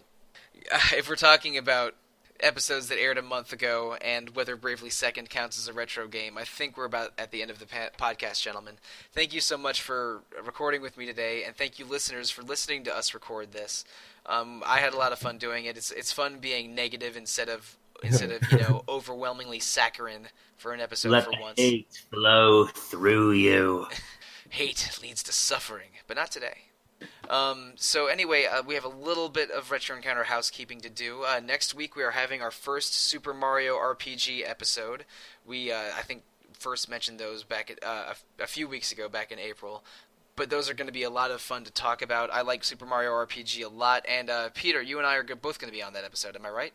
if we're talking about episodes that aired a month ago and whether Bravely Second counts as a retro game, I think we're about at the end of the podcast, gentlemen. Thank you so much for recording with me today, and thank you, listeners, for listening to us record this. I had a lot of fun doing it. It's fun being negative instead of overwhelmingly saccharine for an episode for once. Let hate flow through you. Hate leads to suffering, but not today. So anyway, we have a little bit of Retro Encounter housekeeping to do. Next week we are having our first Super Mario RPG episode. We, I think, first mentioned those back at, a few weeks ago, back in April. But those are going to be a lot of fun to talk about. I like Super Mario RPG a lot. And Peter, you and I are both going to be on that episode. Am I right?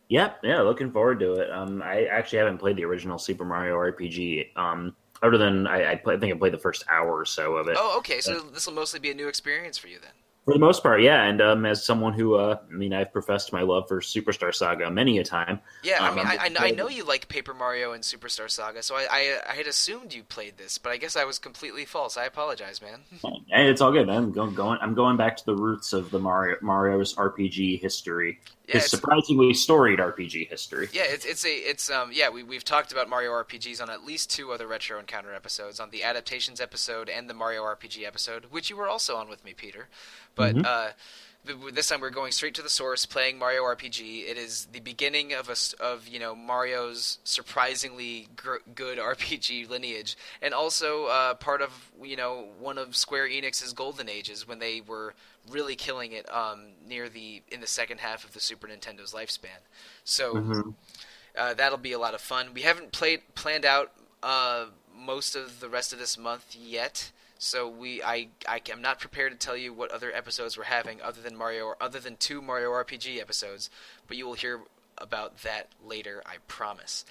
Yep, yeah, looking forward to it. I actually haven't played the original Super Mario RPG. Other than I think I played the first hour or so of it. Oh, okay. So this will mostly be a new experience for you then. For the most part, yeah. And as someone who, I've professed my love for Superstar Saga many a time. Yeah, I know you like Paper Mario and Superstar Saga, so I had assumed you played this, but I guess I was completely false. I apologize, man. Hey, it's all good, man. I'm going back to the roots of the Mario's RPG history. Yeah, it's surprisingly storied RPG history. Yeah, we've talked about Mario RPGs on at least 2 other Retro Encounter episodes, on the Adaptations episode and the Mario RPG episode, which you were also on with me, Peter. But this time we're going straight to the source, playing Mario RPG. It is the beginning of Mario's surprisingly good RPG lineage, and also part of one of Square Enix's golden ages when they were really killing it in the second half of the Super Nintendo's lifespan. So that'll be a lot of fun. We haven't planned out most of the rest of this month yet. So I'm not prepared to tell you what other episodes we're having other than 2 Mario RPG episodes, but you will hear about that later, I promise.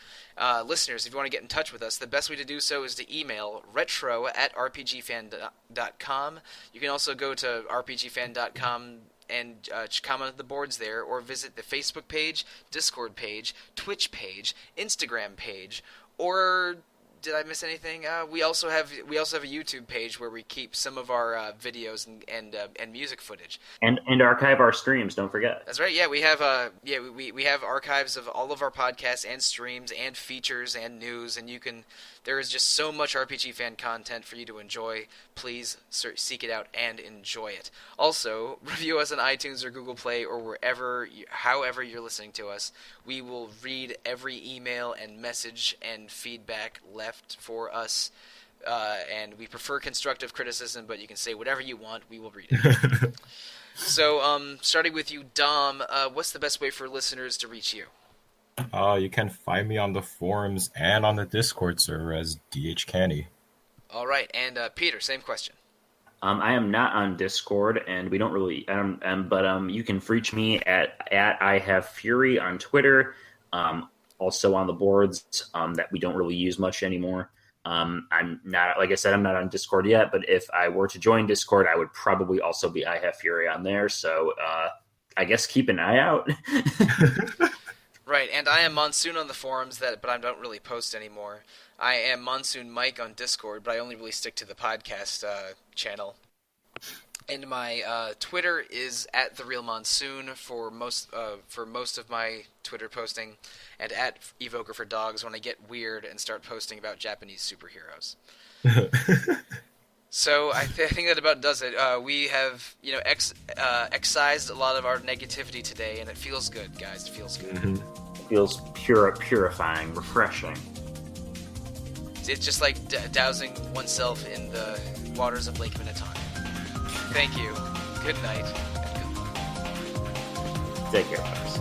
Listeners, if you want to get in touch with us, the best way to do so is to email retro@rpgfan.com. You can also go to rpgfan.com and comment on the boards there, or visit the Facebook page, Discord page, Twitch page, Instagram page, or... Did I miss anything? We also have a YouTube page where we keep some of our videos and music footage. And archive our streams. Don't forget. That's right. Yeah, we have we have archives of all of our podcasts and streams and features and news, and there is just so much RPG fan content for you to enjoy. Please seek it out and enjoy it. Also, review us on iTunes or Google Play or however you're listening to us. We will read every email and message and feedback left for us, and we prefer constructive criticism, but you can say whatever you want. We will read it. So, starting with you, Dom, what's the best way for listeners to reach you? You can find me on the forums and on the Discord server as DH Canny. All right, and Peter, same question. I am not on Discord, and we don't really. But you can reach me at I have Fury on Twitter. Also on the boards that we don't really use much anymore. I'm not, like I said, I'm not on Discord yet. But if I were to join Discord, I would probably also be I have Fury on there. So I guess keep an eye out. Right, and I am Monsoon on the forums, but I don't really post anymore. I am Monsoon Mike on Discord, but I only really stick to the podcast channel. And my Twitter is at @TheRealMonsoon for most of my Twitter posting, and at Evoker for Dogs when I get weird and start posting about Japanese superheroes. So I think that about does it. We have excised a lot of our negativity today, and it feels good, guys. It feels good. Mm-hmm. It feels purifying, refreshing. It's just like dousing oneself in the waters of Lake Minnetonka. Thank you. Good night. And good luck. Take care, guys.